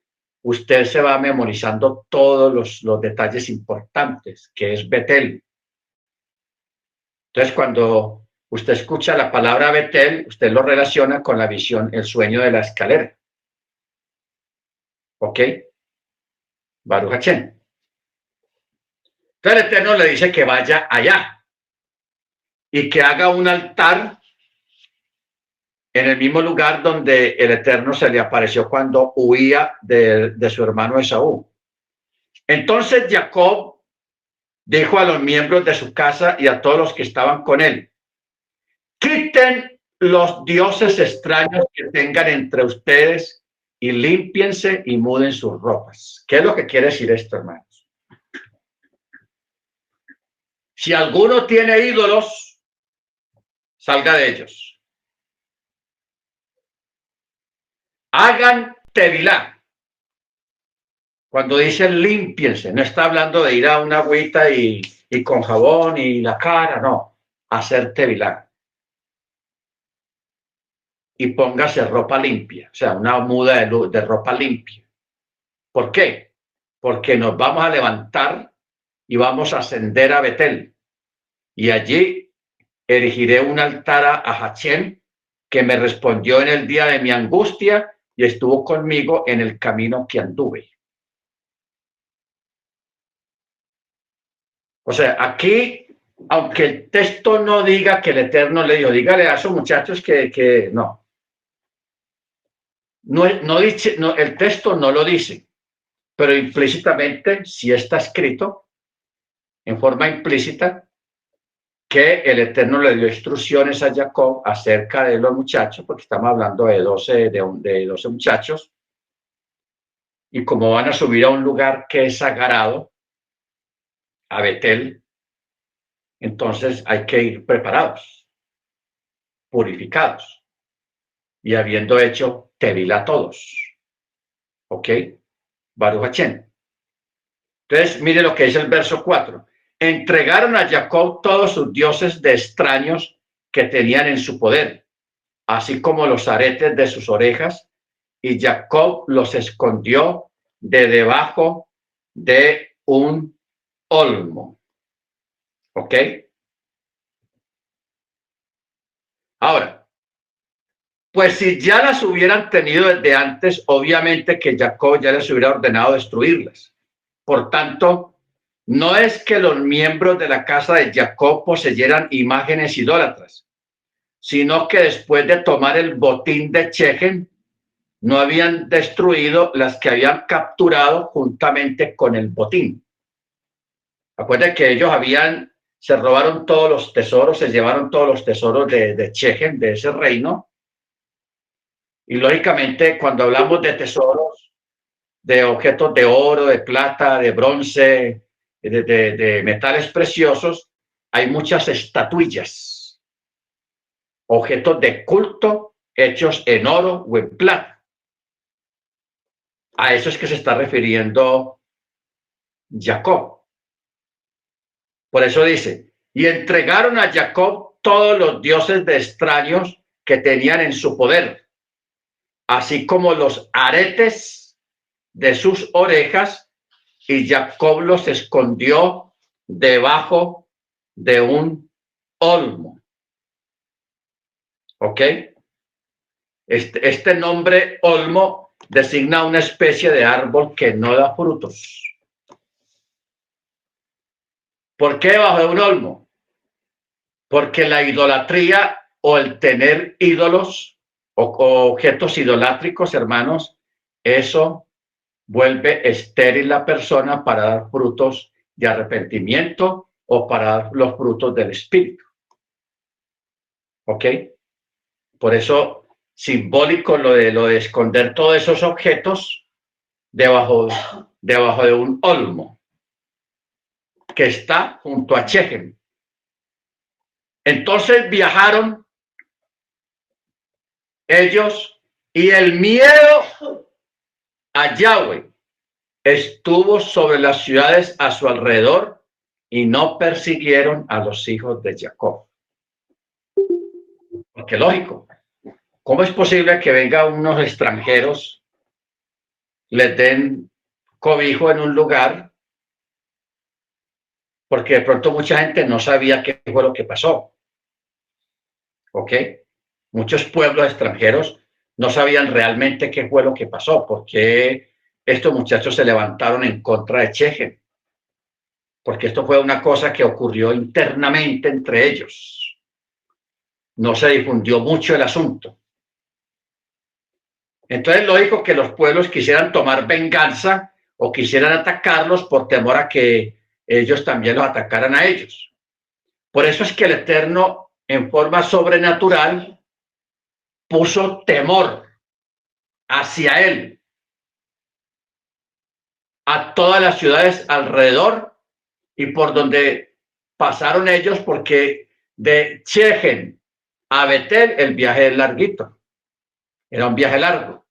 usted se va memorizando todos los detalles importantes, que es Betel. Entonces, cuando usted escucha la palabra Betel, usted lo relaciona con la visión, el sueño de la escalera. ¿Ok? Baruch Hashem. Entonces el Eterno le dice que vaya allá y que haga un altar en el mismo lugar donde el Eterno se le apareció cuando huía de su hermano Esaú. Entonces Jacob dijo a los miembros de su casa y a todos los que estaban con él: quiten los dioses extraños que tengan entre ustedes y límpiense y muden sus ropas. ¿Qué es lo que quiere decir esto, hermanos? Si alguno tiene ídolos, salga de ellos. Hagan tevilá. Cuando dicen límpiense, no está hablando de ir a una agüita y con jabón y la cara, no. Hacer tevilá. Y póngase ropa limpia, o sea, una muda de ropa limpia. ¿Por qué? Porque nos vamos a levantar y vamos a ascender a Betel. Y allí erigiré un altar a Hashem, que me respondió en el día de mi angustia y estuvo conmigo en el camino que anduve. O sea, aquí, aunque el texto no diga que el Eterno le dijo, dígale a esos muchachos que no. No dice, no, el texto no lo dice, pero implícitamente sí está escrito en forma implícita que el Eterno le dio instrucciones a Jacob acerca de los muchachos, porque estamos hablando de 12 muchachos, y como van a subir a un lugar que es sagrado, a Betel, entonces hay que ir preparados, purificados, y habiendo hecho tevila a todos. ¿Ok? Baruch Hashem. Entonces, mire lo que dice el verso 4. Entregaron a Jacob todos sus dioses de extraños que tenían en su poder, así como los aretes de sus orejas, y Jacob los escondió de debajo de un olmo. ¿Ok? Ahora, pues si ya las hubieran tenido desde antes, obviamente que Jacob ya les hubiera ordenado destruirlas. Por tanto, no es que los miembros de la casa de Jacob poseyeran imágenes idólatras, sino que después de tomar el botín de Shechem, no habían destruido las que habían capturado juntamente con el botín. Acuérdense que ellos se robaron todos los tesoros, se llevaron todos los tesoros de Shechem, de ese reino. Y lógicamente, cuando hablamos de tesoros, de objetos de oro, de plata, de bronce, de metales preciosos, hay muchas estatuillas, objetos de culto hechos en oro o en plata. A eso es que se está refiriendo Jacob. Por eso dice, y entregaron a Jacob todos los dioses de extraños que tenían en su poder, así como los aretes de sus orejas, y Jacob los escondió debajo de un olmo. ¿Ok? Este nombre olmo designa una especie de árbol que no da frutos. ¿Por qué debajo de un olmo? Porque la idolatría o el tener ídolos o objetos idolátricos, hermanos, eso vuelve estéril la persona para dar frutos de arrepentimiento o para dar los frutos del Espíritu. ¿Ok? Por eso simbólico lo de esconder todos esos objetos debajo de un olmo que está junto a Shechem. Entonces viajaron ellos y el miedo a Yahweh estuvo sobre las ciudades a su alrededor y no persiguieron a los hijos de Jacob. Porque lógico, ¿cómo es posible que vengan unos extranjeros, les den cobijo en un lugar? Porque de pronto mucha gente no sabía qué fue lo que pasó. ¿Ok? Muchos pueblos extranjeros no sabían realmente qué fue lo que pasó, porque estos muchachos se levantaron en contra de Shechem, porque esto fue una cosa que ocurrió internamente entre ellos. No se difundió mucho el asunto. Entonces, lógico que los pueblos quisieran tomar venganza o quisieran atacarlos por temor a que ellos también los atacaran a ellos. Por eso es que el Eterno, en forma sobrenatural, puso temor hacia él, a todas las ciudades alrededor y por donde pasaron ellos, porque de Shechem a Betel el viaje es larguito, era un viaje largo,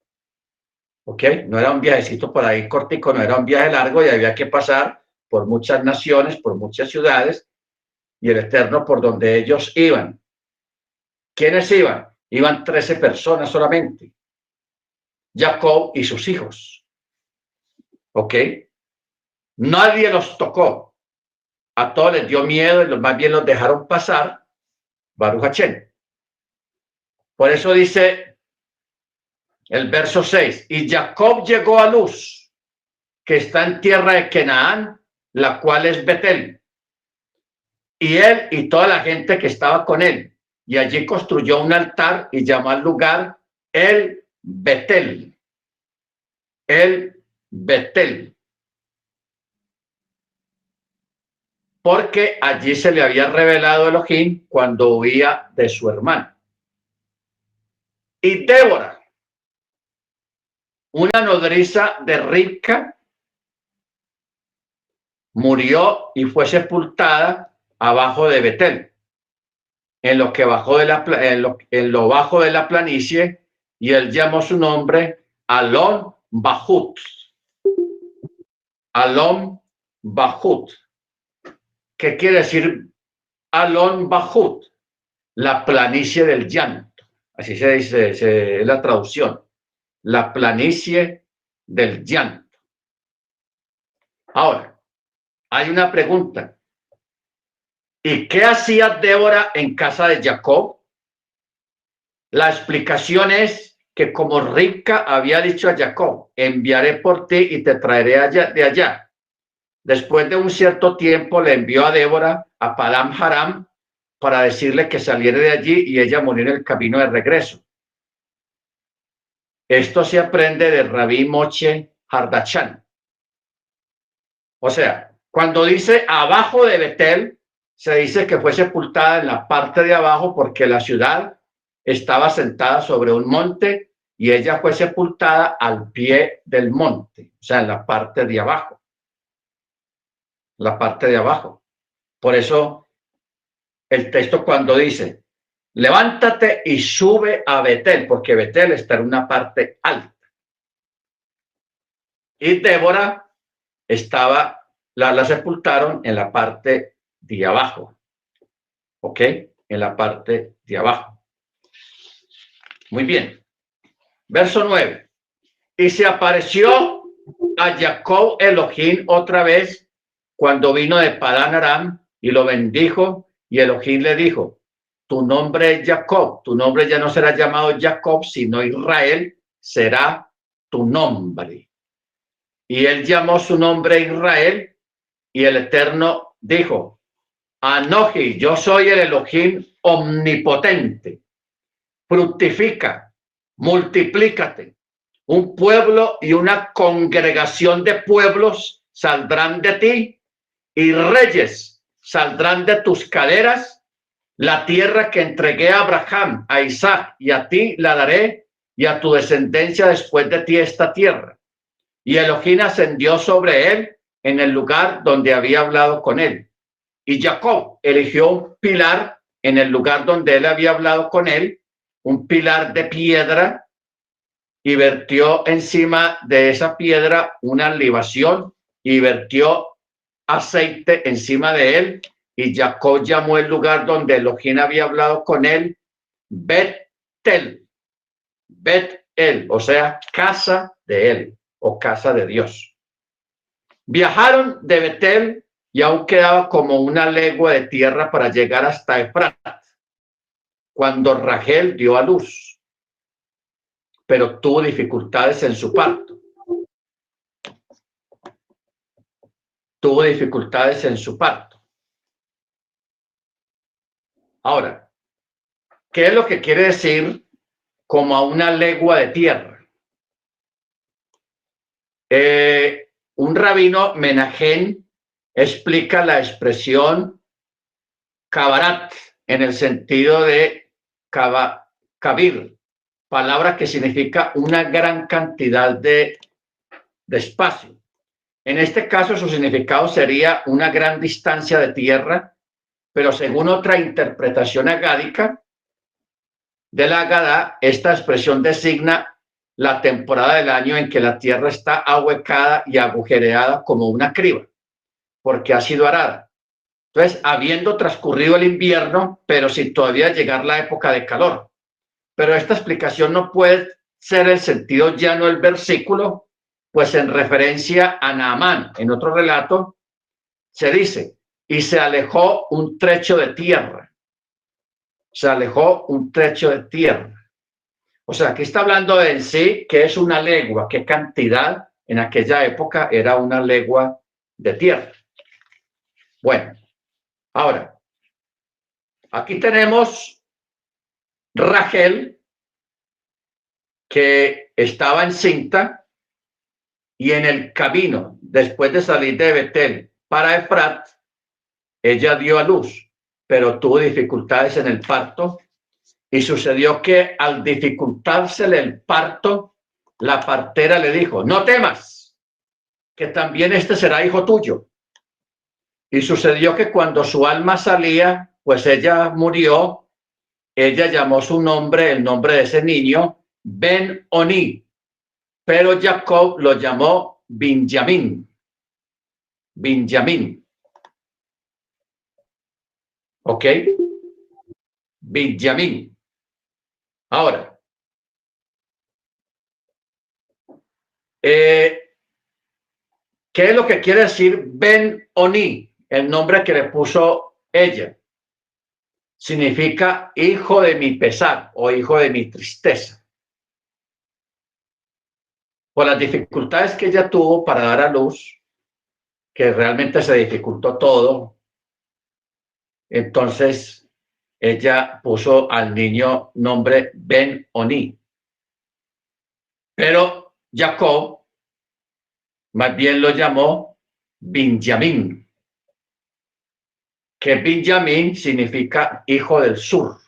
¿ok? No era un viajecito por ahí cortico, no era un viaje largo y había que pasar por muchas naciones, por muchas ciudades, y el Eterno por donde ellos iban. ¿Quiénes iban? Iban 13 personas solamente, Jacob y sus hijos, ¿ok? Nadie los tocó, a todos les dio miedo y más bien los dejaron pasar, Baruch Hashem. Por eso dice el verso 6, y Jacob llegó a Luz, que está en tierra de Canaán, la cual es Betel, y él y toda la gente que estaba con él, y allí construyó un altar y llamó al lugar el Betel, porque allí se le había revelado Elohim cuando huía de su hermano. Y Débora, una nodriza de Ribca, murió y fue sepultada abajo de Betel, en lo que bajó de en lo bajo de la planicie, y él llamó su nombre Alon Bahut. Alon Bahut. ¿Qué quiere decir Alon Bahut? La planicie del llanto. Así se dice, es la traducción. La planicie del llanto. Ahora, hay una pregunta. ¿Y qué hacía Débora en casa de Jacob? La explicación es que como Ribca había dicho a Jacob, enviaré por ti y te traeré de allá. Después de un cierto tiempo le envió a Débora a Padam Haram para decirle que saliera de allí y ella murió en el camino de regreso. Esto se aprende de Rabí Moshe Hardachan. O sea, cuando dice abajo de Betel, se dice que fue sepultada en la parte de abajo porque la ciudad estaba sentada sobre un monte y ella fue sepultada al pie del monte, o sea, en la parte de abajo. La parte de abajo. Por eso el texto cuando dice, levántate y sube a Betel, porque Betel está en una parte alta. Y Débora estaba, la sepultaron en la parte de abajo. ¿Ok? En la parte de abajo. Muy bien. Verso 9. Y se apareció a Jacob Elohim otra vez cuando vino de Padán Aram y lo bendijo, y Elohim le dijo, tu nombre es Jacob, tu nombre ya no será llamado Jacob, sino Israel será tu nombre. Y él llamó su nombre Israel, y el Eterno dijo, Anoji, yo soy el Elohim omnipotente, fructifica, multiplícate. Un pueblo y una congregación de pueblos saldrán de ti y reyes saldrán de tus caderas la tierra que entregué a Abraham, a Isaac y a ti la daré, y a tu descendencia después de ti esta tierra. Y Elohim ascendió sobre él en el lugar donde había hablado con él. Y Jacob eligió un pilar en el lugar donde él había hablado con él, un pilar de piedra, y vertió encima de esa piedra una libación y vertió aceite encima de él. Y Jacob llamó el lugar donde Elohim había hablado con él Bet-El, Bet-El, o sea, casa de él o casa de Dios. Viajaron de Betel y aún quedaba como una legua de tierra para llegar hasta Efrat, cuando Rachel dio a luz, pero tuvo dificultades en su parto. Tuvo dificultades en su parto. Ahora, ¿qué es lo que quiere decir como a una legua de tierra? Un rabino, Menahem, explica la expresión kabarat en el sentido de kabir, palabra que significa una gran cantidad de espacio. En este caso, su significado sería una gran distancia de tierra, pero según otra interpretación agádica de la Agadá, esta expresión designa la temporada del año en que la tierra está ahuecada y agujereada como una criba, porque ha sido arada. Entonces, habiendo transcurrido el invierno, pero sin todavía llegar la época de calor. Pero esta explicación no puede ser el sentido llano del versículo, pues en referencia a Naamán, en otro relato, se dice, y se alejó un trecho de tierra. Se alejó un trecho de tierra. O sea, aquí está hablando de en sí, que es una legua, qué cantidad en aquella época era una legua de tierra. Bueno, ahora, aquí tenemos Rachel, que estaba encinta y en el camino, después de salir de Betel para Efrat, ella dio a luz, pero tuvo dificultades en el parto. Y sucedió que al dificultársele el parto, la partera le dijo, no temas, que también este será hijo tuyo. Y sucedió que cuando su alma salía, pues ella murió, ella llamó su nombre, el nombre de ese niño, Ben-Oni, pero Jacob lo llamó Benjamín. Benjamín. ¿Ok? Benjamín. Ahora, ¿qué es lo que quiere decir Ben-Oni? El nombre que le puso ella. Significa hijo de mi pesar o hijo de mi tristeza. Por las dificultades que ella tuvo para dar a luz, que realmente se dificultó todo, entonces ella puso al niño nombre Ben-Oni. Pero Jacob más bien lo llamó Benjamín, que Benjamín significa hijo del sur,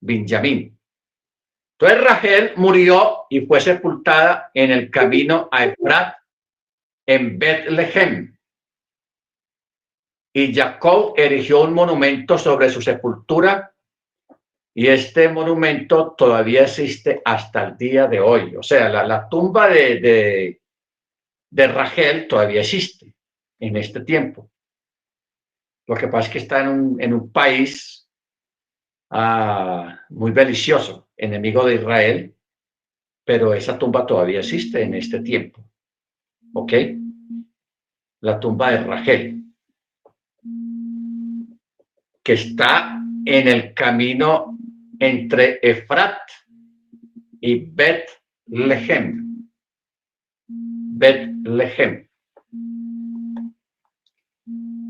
Benjamín. Entonces Rachel murió y fue sepultada en el camino a Efrat, en Betlehem. Y Jacob erigió un monumento sobre su sepultura y este monumento todavía existe hasta el día de hoy. O sea, la tumba de Rachel todavía existe en este tiempo. Lo que pasa es que está en un país muy belicioso, enemigo de Israel, pero esa tumba todavía existe en este tiempo. ¿Ok? La tumba de Rachel, que está en el camino entre Efrat y Betlehem. Betlehem.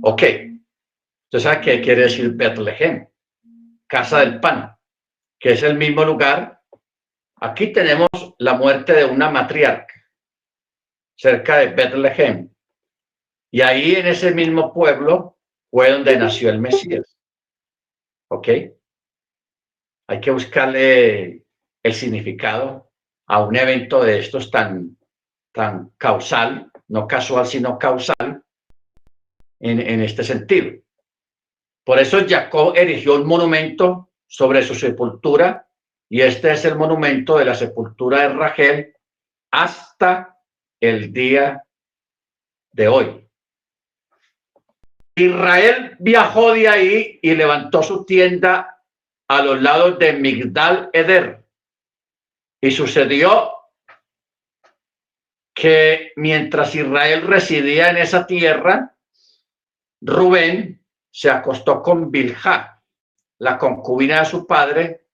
Ok. ¿Usted sabe qué quiere decir Betlehem? Casa del pan, que es el mismo lugar. Aquí tenemos la muerte de una matriarca cerca de Betlehem. Y ahí en ese mismo pueblo fue donde nació el Mesías. ¿Ok? Hay que buscarle el significado a un evento de estos tan causal, no casual, sino causal en este sentido. Por eso Jacob erigió un monumento sobre su sepultura y este es el monumento de la sepultura de Rachel hasta el día de hoy. Israel viajó de ahí y levantó su tienda a los lados de Migdal Eder. Y sucedió que mientras Israel residía en esa tierra, Rubén se acostó con Bilhá, la concubina de su padre,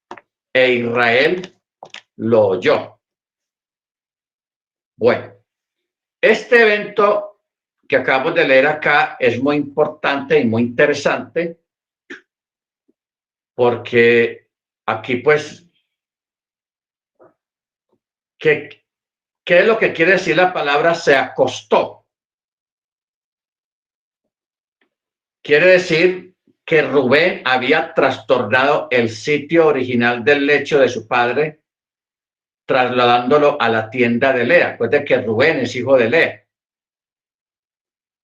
e Israel lo oyó. Bueno, este evento que acabamos de leer acá es muy importante y muy interesante porque aquí pues, ¿qué es lo que quiere decir la palabra se acostó? Quiere decir que Rubén había trastornado el sitio original del lecho de su padre, trasladándolo a la tienda de Lea. Recuerden que Rubén es hijo de Lea.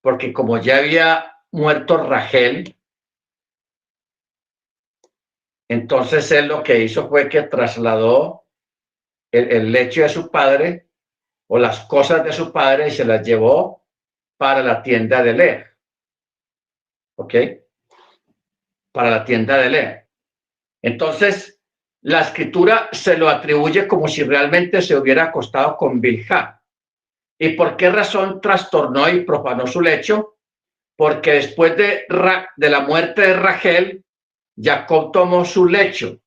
Porque como ya había muerto Rachel, entonces él lo que hizo fue que trasladó el lecho de su padre o las cosas de su padre y se las llevó para la tienda de Lea. ¿Ok? Para la tienda de Lea. Entonces, la escritura se lo atribuye como si realmente se hubiera acostado con Bilhá. ¿Y por qué razón trastornó y profanó su lecho? Porque después de la muerte de Rachel, Jacob tomó su lecho,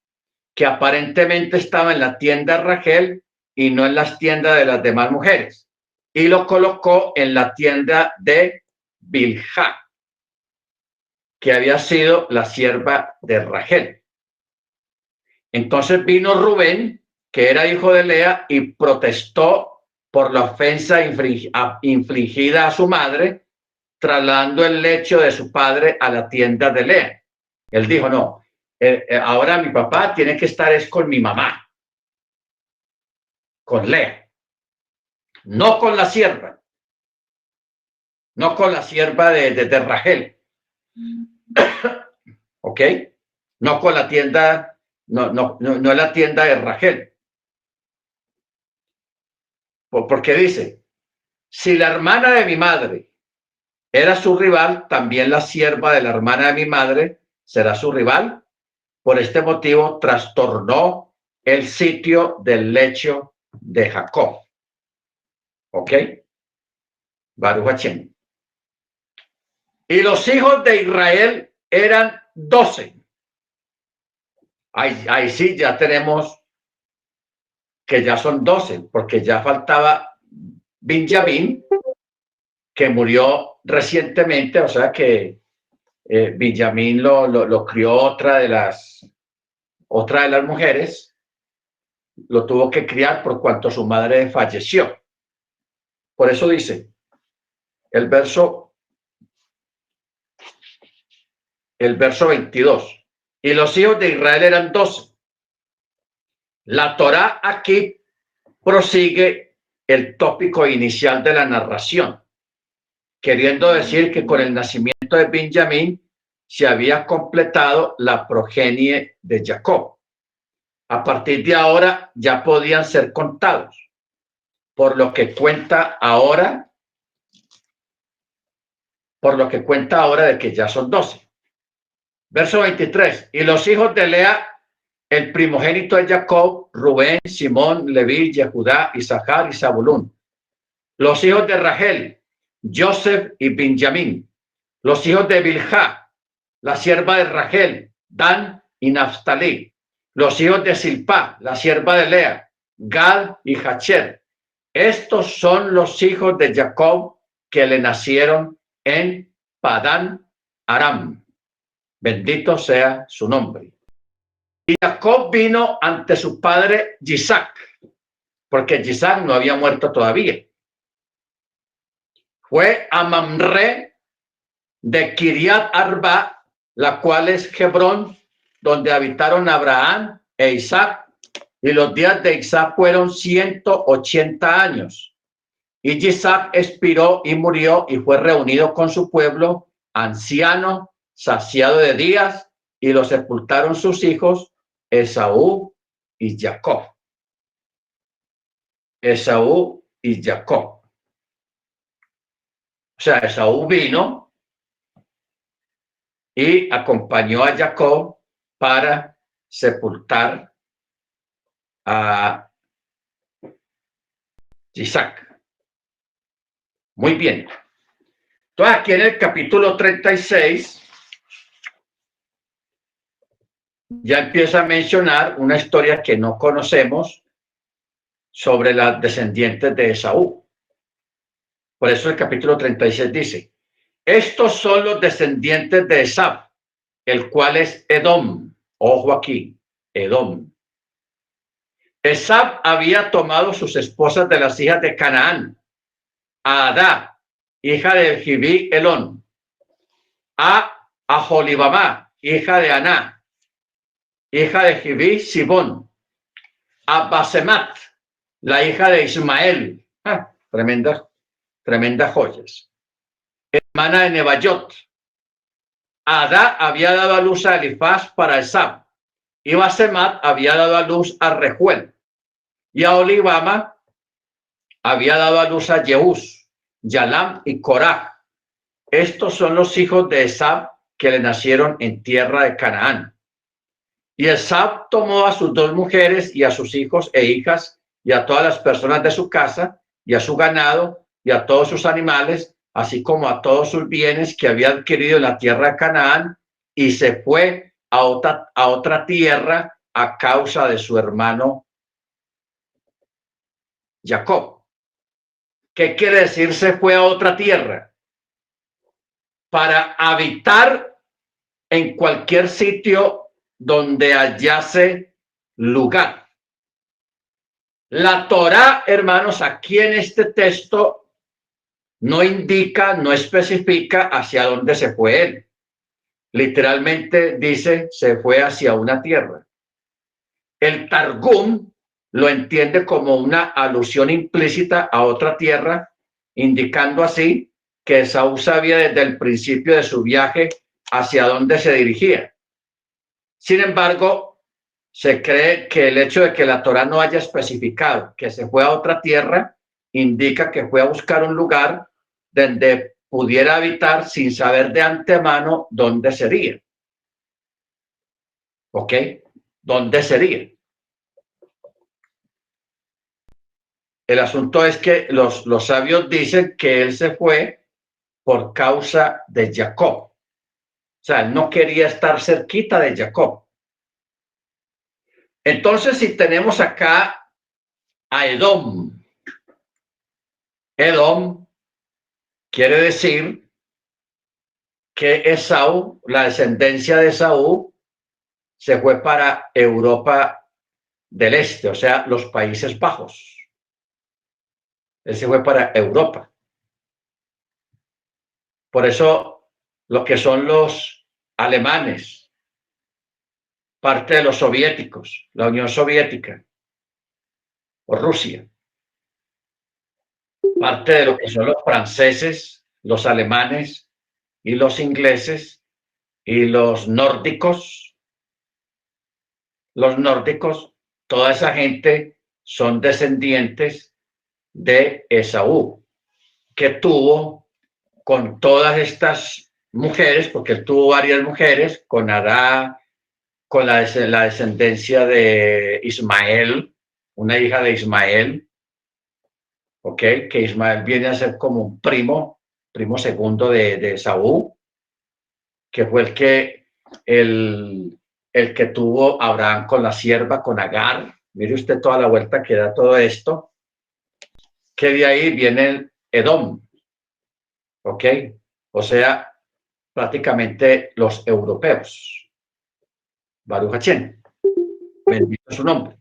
que aparentemente estaba en la tienda de Rachel y no en las tiendas de las demás mujeres, y lo colocó en la tienda de Bilhá, que había sido la sierva de Rachel. Entonces vino Rubén, que era hijo de Lea, y protestó por la ofensa infligida a su madre, trasladando el lecho de su padre a la tienda de Lea. Él dijo, no, ahora mi papá tiene que estar es con mi mamá, con Lea, no con la sierva, no con la sierva de Rachel. ¿Ok? No con la tienda, no es la tienda de Rachel. Porque dice, si la hermana de mi madre era su rival, también la sierva de la hermana de mi madre será su rival. Por este motivo trastornó el sitio del lecho de Jacob. ¿Ok? Baruch Hashem. Y los hijos de Israel eran 12. Ahí sí ya tenemos que ya son 12, porque ya faltaba Benjamín, que murió recientemente, o sea que Benjamín lo crió otra de las mujeres, lo tuvo que criar por cuanto su madre falleció. Por eso dice el verso 22. Y los hijos de Israel eran 12. La Torá aquí prosigue el tópico inicial de la narración, queriendo decir que con el nacimiento de Benjamín se había completado la progenie de Jacob. A partir de ahora ya podían ser contados, por lo que cuenta ahora de que ya son 12. Verso 23. Y los hijos de Lea, el primogénito de Jacob, Rubén, Simón, Leví, Yehudá, Isachar y Zabulón. Los hijos de Rachel, Joseph y Benjamín. Los hijos de Bilhá, la sierva de Rachel, Dan y Naftali. Los hijos de Silpá, la sierva de Lea, Gad y Jacher. Estos son los hijos de Jacob que le nacieron en Padán Aram. Bendito sea su nombre. Y Jacob vino ante su padre Isaac, porque Isaac no había muerto todavía. Fue a Mamre de Kiriat Arba, la cual es Hebrón, donde habitaron Abraham e Isaac, y los días de Isaac fueron 180 años. Y Isaac expiró y murió y fue reunido con su pueblo, anciano, saciado de días, y lo sepultaron sus hijos, Esaú y Jacob. Esaú y Jacob. O sea, Esaú vino y acompañó a Jacob para sepultar a Isaac. Muy bien. Entonces, aquí en el capítulo 36 ya empieza a mencionar una historia que no conocemos sobre las descendientes de Esaú. Por eso el capítulo 36 dice, estos son los descendientes de Esaú, el cual es Edom. Ojo aquí, Edom. Esaú había tomado sus esposas de las hijas de Canaán, a Adá, hija de Jibí Elón, a Aholibamá, hija de Aná, hija de Jibí Sibón, a Basemat, la hija de Ismael, tremendas joyas, hermana de Nebayot. Adá había dado a luz a Elifaz para Esaú, y Basemat había dado a luz a Rehuel, y a Olibama había dado a luz a Jeús, Yalam y Coraj. Estos son los hijos de Esaú que le nacieron en tierra de Canaán. Y Esaú tomó a sus dos mujeres y a sus hijos e hijas y a todas las personas de su casa y a su ganado y a todos sus animales, así como a todos sus bienes que había adquirido en la tierra de Canaán, y se fue a otra tierra a causa de su hermano Jacob. ¿Qué quiere decir se fue a otra tierra? Para habitar en cualquier sitio donde hallase lugar. La Torá, hermanos, aquí en este texto no indica, no especifica hacia dónde se fue él. Literalmente dice, se fue hacia una tierra. El Targum lo entiende como una alusión implícita a otra tierra, indicando así que Esaú sabía desde el principio de su viaje hacia dónde se dirigía. Sin embargo, se cree que el hecho de que la Torá no haya especificado que se fue a otra tierra indica que fue a buscar un lugar donde pudiera habitar sin saber de antemano dónde sería. ¿Ok? ¿Dónde sería? El asunto es que los sabios dicen que él se fue por causa de Jacob. O sea, él no quería estar cerquita de Jacob. Entonces, si tenemos acá a Edom, Edom quiere decir que Esaú, la descendencia de Esaú, se fue para Europa del Este, o sea, los Países Bajos. Él se fue para Europa. Por eso, lo que son los alemanes, parte de los soviéticos, la Unión Soviética o Rusia, parte de lo que son los franceses, los alemanes y los ingleses y los nórdicos, toda esa gente son descendientes de Esaú, que tuvo con todas estas mujeres, porque él tuvo varias mujeres, con Adá, con la descendencia de Ismael, una hija de Ismael, ¿ok? Que Ismael viene a ser como un primo segundo de Esaú, que fue el que tuvo Abraham con la sierva, con Agar. Mire usted toda la vuelta que da todo esto, que de ahí viene Edom, ¿ok? O sea, prácticamente los europeos. Baruch Hashem, bendito su nombre.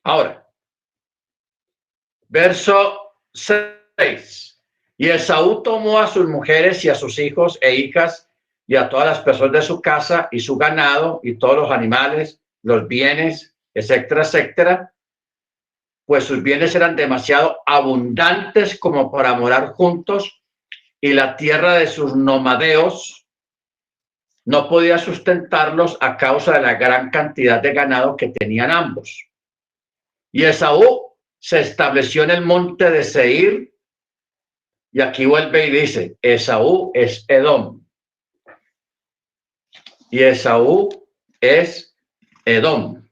Ahora, verso 6. Y Esaú tomó a sus mujeres y a sus hijos e hijas y a todas las personas de su casa y su ganado y todos los animales, los bienes, etcétera, etcétera, pues sus bienes eran demasiado abundantes como para morar juntos y la tierra de sus nomadeos no podía sustentarlos a causa de la gran cantidad de ganado que tenían ambos. Y Esaú se estableció en el monte de Seir, y aquí vuelve y dice, Esaú es Edom. Y Esaú es Edom.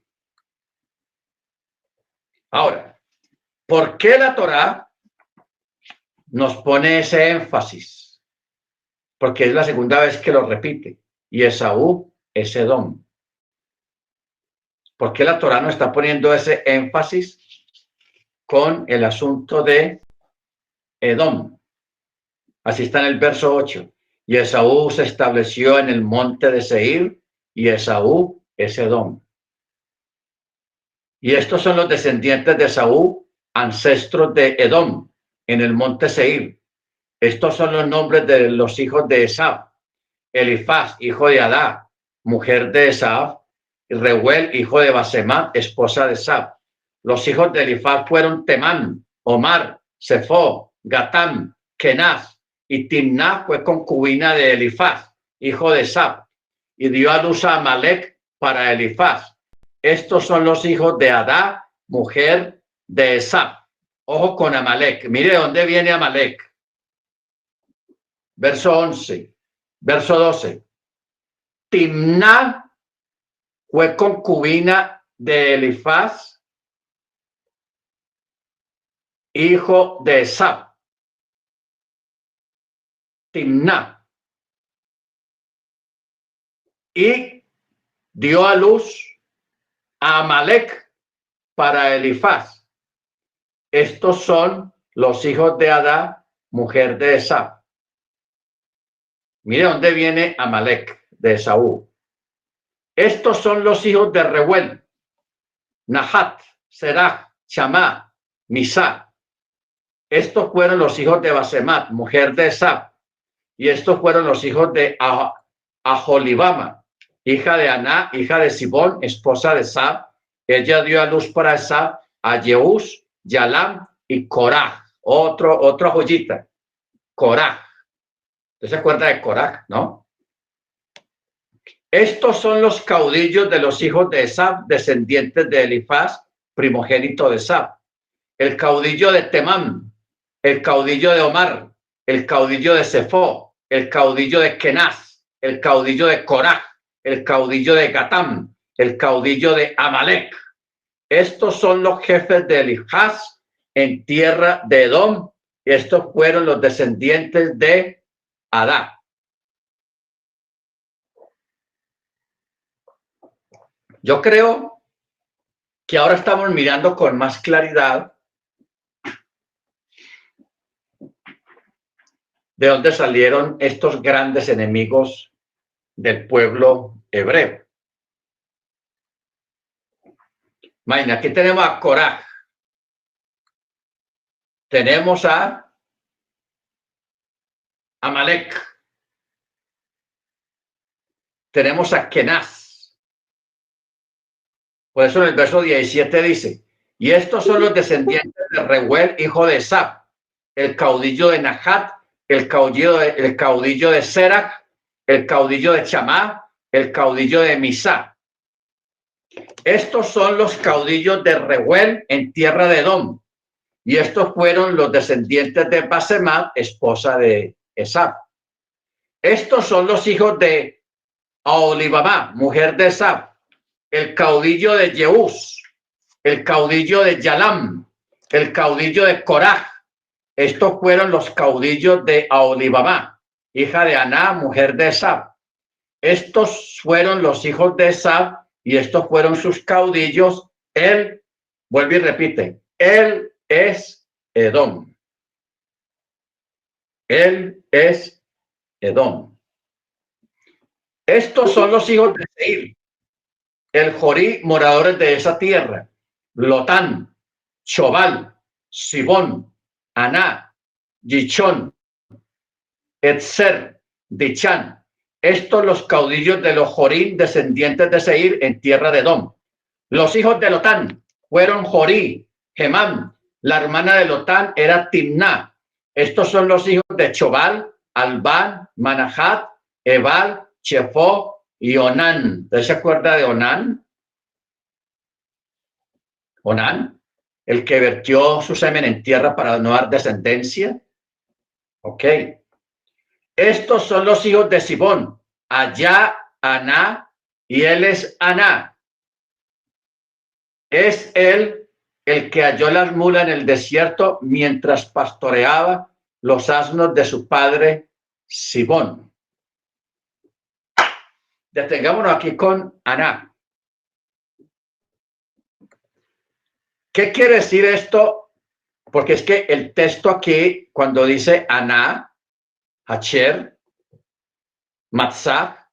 Ahora, ¿por qué la Torá nos pone ese énfasis? Porque es la segunda vez que lo repite. Y Esaú es Edom. ¿Por qué la Torá nos está poniendo ese énfasis con el asunto de Edom? Así está en el verso 8. Y Esaú se estableció en el monte de Seir, y Esaú es Edom. Y estos son los descendientes de Esaú, ancestros de Edom, en el monte Seir. Estos son los nombres de los hijos de Esaf: Elifaz, hijo de Adá, mujer de Esaf; y Reuel, hijo de Basemat, esposa de Esaf. Los hijos de Elifaz fueron Temán, Omar, Sefo, Gatam, Kenaz, y Timná fue concubina de Elifaz, hijo de Esaf, y dio a luz a Amalek para Elifaz. Estos son los hijos de Adá, mujer de Esaf. Ojo con Amalek. Mire dónde viene Amalek. Verso 11, verso 12. Timná fue concubina de Elifaz, hijo de Esaf. Timná. Y dio a luz a Amalek para Elifaz. Estos son los hijos de Adá, mujer de Esaf. Mire dónde viene Amalek de Esaú. Estos son los hijos de Reuel: Nahat, Serach, Chamá, Misá. Estos fueron los hijos de Basemat, mujer de Esaf. Y estos fueron los hijos de Aholibama, hija de Aná, hija de Sibón, esposa de Esaf. Ella dio a luz para Esaf a Jeús, Yalam y Coraj. Otra joyita, Coraj. ¿Usted se acuerda de Coraj, no? Estos son los caudillos de los hijos de Esaf, descendientes de Elifaz, primogénito de Esaf: el caudillo de Temán, el caudillo de Omar, el caudillo de Sefo, el caudillo de Kenaz, el caudillo de Coraj, el caudillo de Gatam, el caudillo de Amalek. Estos son los jefes de Elifaz en tierra de Edom. Estos fueron los descendientes de Adá. Yo creo que ahora estamos mirando con más claridad de dónde salieron estos grandes enemigos del pueblo hebreo. Imagina, aquí tenemos a Coraj, tenemos a Amalek, tenemos a Kenaz. Por eso en el verso 17 dice: y estos son los descendientes de Reuel, hijo de Esaf, el caudillo de Nahat, el caudillo de Serach, el caudillo de Chamá, el caudillo de Misá. Estos son los caudillos de Reuel en tierra de Edom. Y estos fueron los descendientes de Basemat, esposa de Esaf. Estos son los hijos de Aholibamá, mujer de Esaf: el caudillo de Jeús, el caudillo de Yalam, el caudillo de Coraj. Estos fueron los caudillos de Aholibamá, hija de Aná, mujer de Esaf. Estos fueron los hijos de Esaf, y estos fueron sus caudillos. Él, vuelve y repite, él es Edom. Él es Edom. Estos son los hijos de Seir, el Jorí, moradores de esa tierra: Lotán, Shobal, Sibón, Aná, Yichón, Etzer, Dichán. Estos los caudillos de los Jorín, descendientes de Seir, en tierra de Edom. Los hijos de Lotán fueron Jorí, Gemam. La hermana de Lotán era Timná. Estos son los hijos de Chobal, Albán, Manahat, Ebal, Chefó y Onán. ¿Usted se acuerda de Onán? Onán, el que vertió su semen en tierra para no dar descendencia. Ok. Estos son los hijos de Sibón, Allá, Aná, y él es Aná. Es él el que halló las mulas en el desierto mientras pastoreaba los asnos de su padre Sibón. Detengámonos aquí con Aná. ¿Qué quiere decir esto? Porque es que el texto aquí, cuando dice Aná, Hacher, Matzah,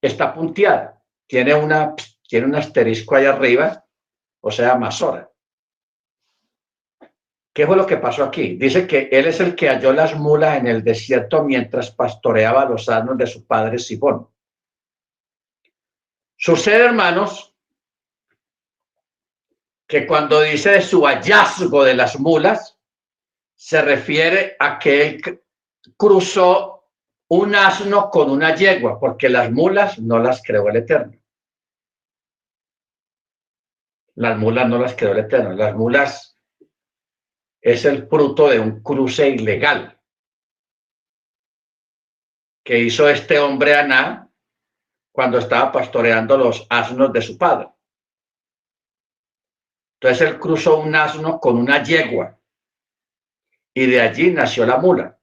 está punteada. Tiene un asterisco ahí arriba, o sea, Masora. ¿Qué fue lo que pasó aquí? Dice que él es el que halló las mulas en el desierto mientras pastoreaba los asnos de su padre Sibón. Sucede, hermanos, que cuando dice de su hallazgo de las mulas, se refiere a que él cruzó un asno con una yegua, porque las mulas no las creó el Eterno. Las mulas no las creó el Eterno. Las mulas es el fruto de un cruce ilegal que hizo este hombre Aná cuando estaba pastoreando los asnos de su padre. Entonces él cruzó un asno con una yegua y de allí nació la mula.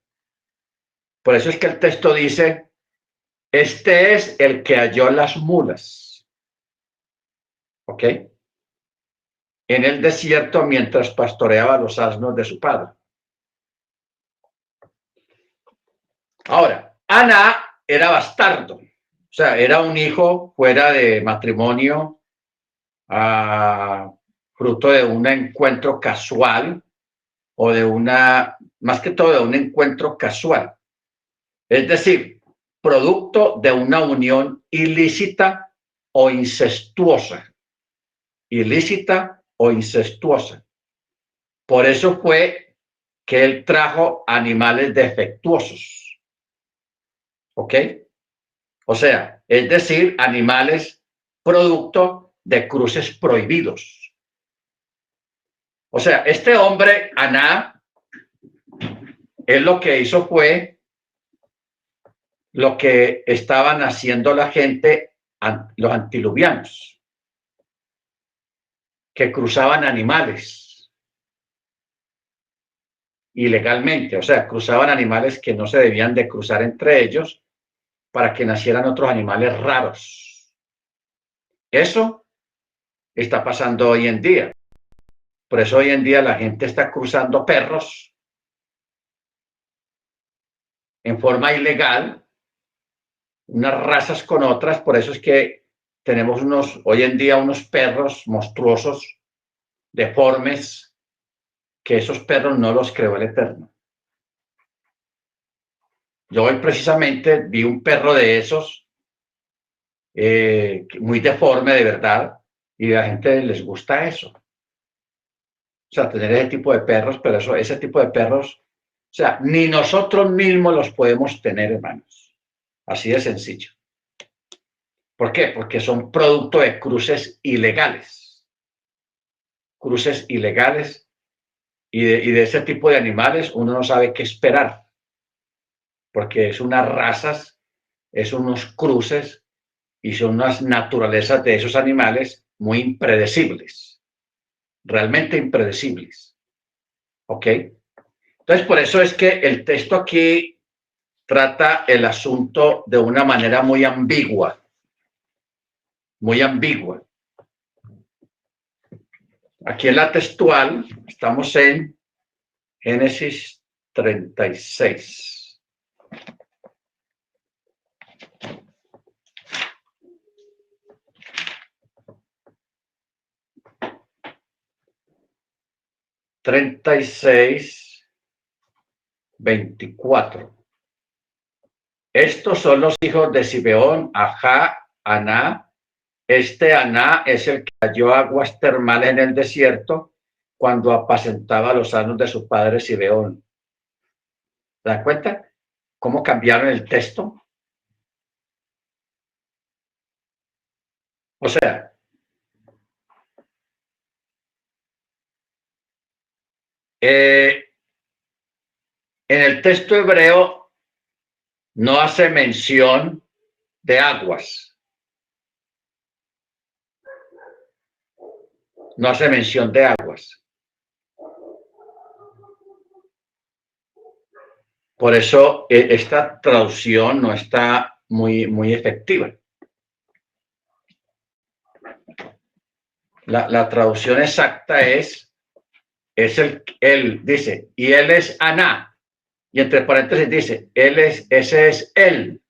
Por eso es que el texto dice, este es el que halló las mulas. ¿Ok? En el desierto mientras pastoreaba los asnos de su padre. Ahora, Aná era bastardo. O sea, era un hijo fuera de matrimonio, fruto de un encuentro casual o de más que todo de un encuentro casual. Es decir, producto de una unión ilícita o incestuosa. Ilícita o incestuosa. Por eso fue que él trajo animales defectuosos. ¿Ok? O sea, es decir, animales producto de cruces prohibidos. O sea, este hombre, Aná, él lo que hizo fue lo que estaban haciendo la gente, los antiluvianos, que cruzaban animales ilegalmente, o sea, cruzaban animales que no se debían de cruzar entre ellos para que nacieran otros animales raros. Eso está pasando hoy en día. Por eso hoy en día la gente está cruzando perros en forma ilegal, unas razas con otras. Por eso es que tenemos hoy en día unos perros monstruosos, deformes, que esos perros no los creó el Eterno. Yo hoy precisamente vi un perro de esos, muy deforme de verdad, y a la gente les gusta eso. O sea, tener ese tipo de perros, pero ese tipo de perros, o sea, ni nosotros mismos los podemos tener, hermanos. Así de sencillo. ¿Por qué? Porque son producto de cruces ilegales. Cruces ilegales y de ese tipo de animales uno no sabe qué esperar. Porque es unas razas, es unos cruces y son unas naturalezas de esos animales muy impredecibles. Realmente impredecibles. ¿Ok? Entonces, por eso es que el texto aquí trata el asunto de una manera muy ambigua. Muy ambigua. Aquí en la textual estamos en Génesis 36. 36, 24. Estos son los hijos de Zibeón, Ajá, Aná. Este Aná es el que halló aguas termales en el desierto cuando apacentaba los asnos de su padre Zibeón. ¿Te das cuenta cómo cambiaron el texto? O sea, en el texto hebreo no hace mención de aguas, no hace mención de aguas. Por eso esta traducción no está muy efectiva. La traducción exacta es él dice, y él es Aná, y entre paréntesis dice, ese es él,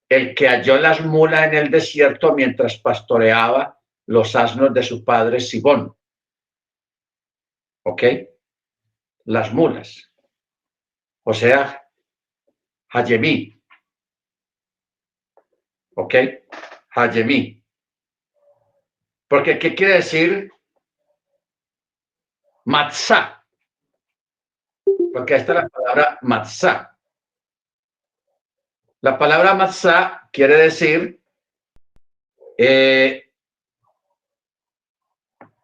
el que halló las mulas en el desierto mientras pastoreaba los asnos de su padre Sibón. ¿Ok? Las mulas. O sea, Hayemí. ¿Ok? Hayemí. Porque, ¿qué quiere decir matzá? Porque esta es la palabra matzá. La palabra matzá quiere decir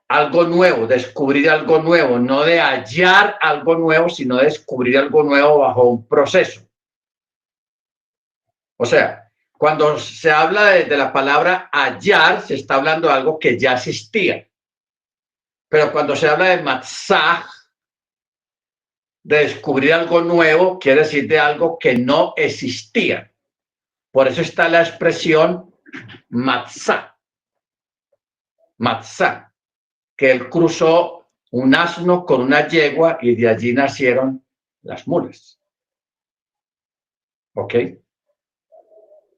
algo nuevo, descubrir algo nuevo, no de hallar algo nuevo, sino de descubrir algo nuevo bajo un proceso. O sea, cuando se habla de la palabra hallar, se está hablando de algo que ya existía. Pero cuando se habla de matzah, de descubrir algo nuevo, quiere decir de algo que no existía. Por eso está la expresión matzah. Matzah, que él cruzó un asno con una yegua y de allí nacieron las mulas. ¿Ok?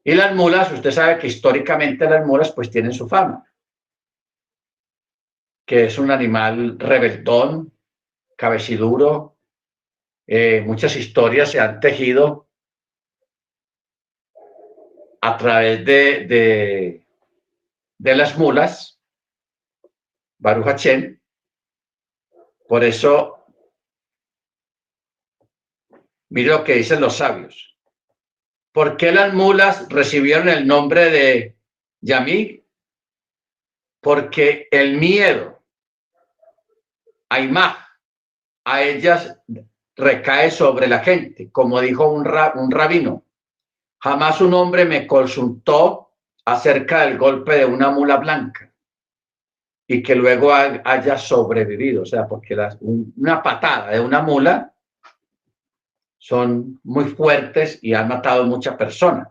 Y las mulas, usted sabe que históricamente las mulas pues tienen su fama, que es un animal rebeldón, cabeciduro. Muchas historias se han tejido a través de las mulas, Baruch Hashem. Por eso, mire lo que dicen los sabios. ¿Por qué las mulas recibieron el nombre de Yamí? Porque el miedo a ellas recae sobre la gente. Como dijo un rabino, jamás un hombre me consultó acerca del golpe de una mula blanca y que luego haya sobrevivido. O sea, porque una patada de una mula son muy fuertes y han matado muchas personas.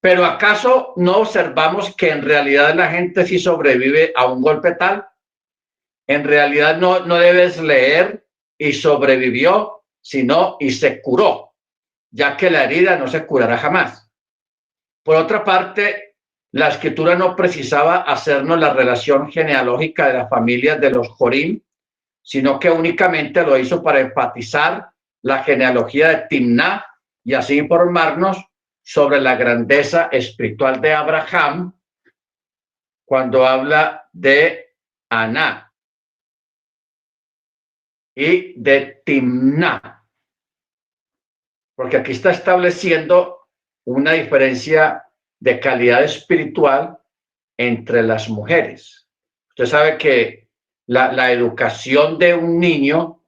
Pero ¿acaso no observamos que en realidad la gente sí sobrevive a un golpe tal? En realidad no debes leer y sobrevivió, sino y se curó, ya que la herida no se curará jamás. Por otra parte, la escritura no precisaba hacernos la relación genealógica de las familias de los Jorim, sino que únicamente lo hizo para enfatizar la genealogía de Timná y así informarnos sobre la grandeza espiritual de Abraham cuando habla de Aná y de Timná, porque aquí está estableciendo una diferencia de calidad espiritual entre las mujeres. Usted sabe que la educación de un niño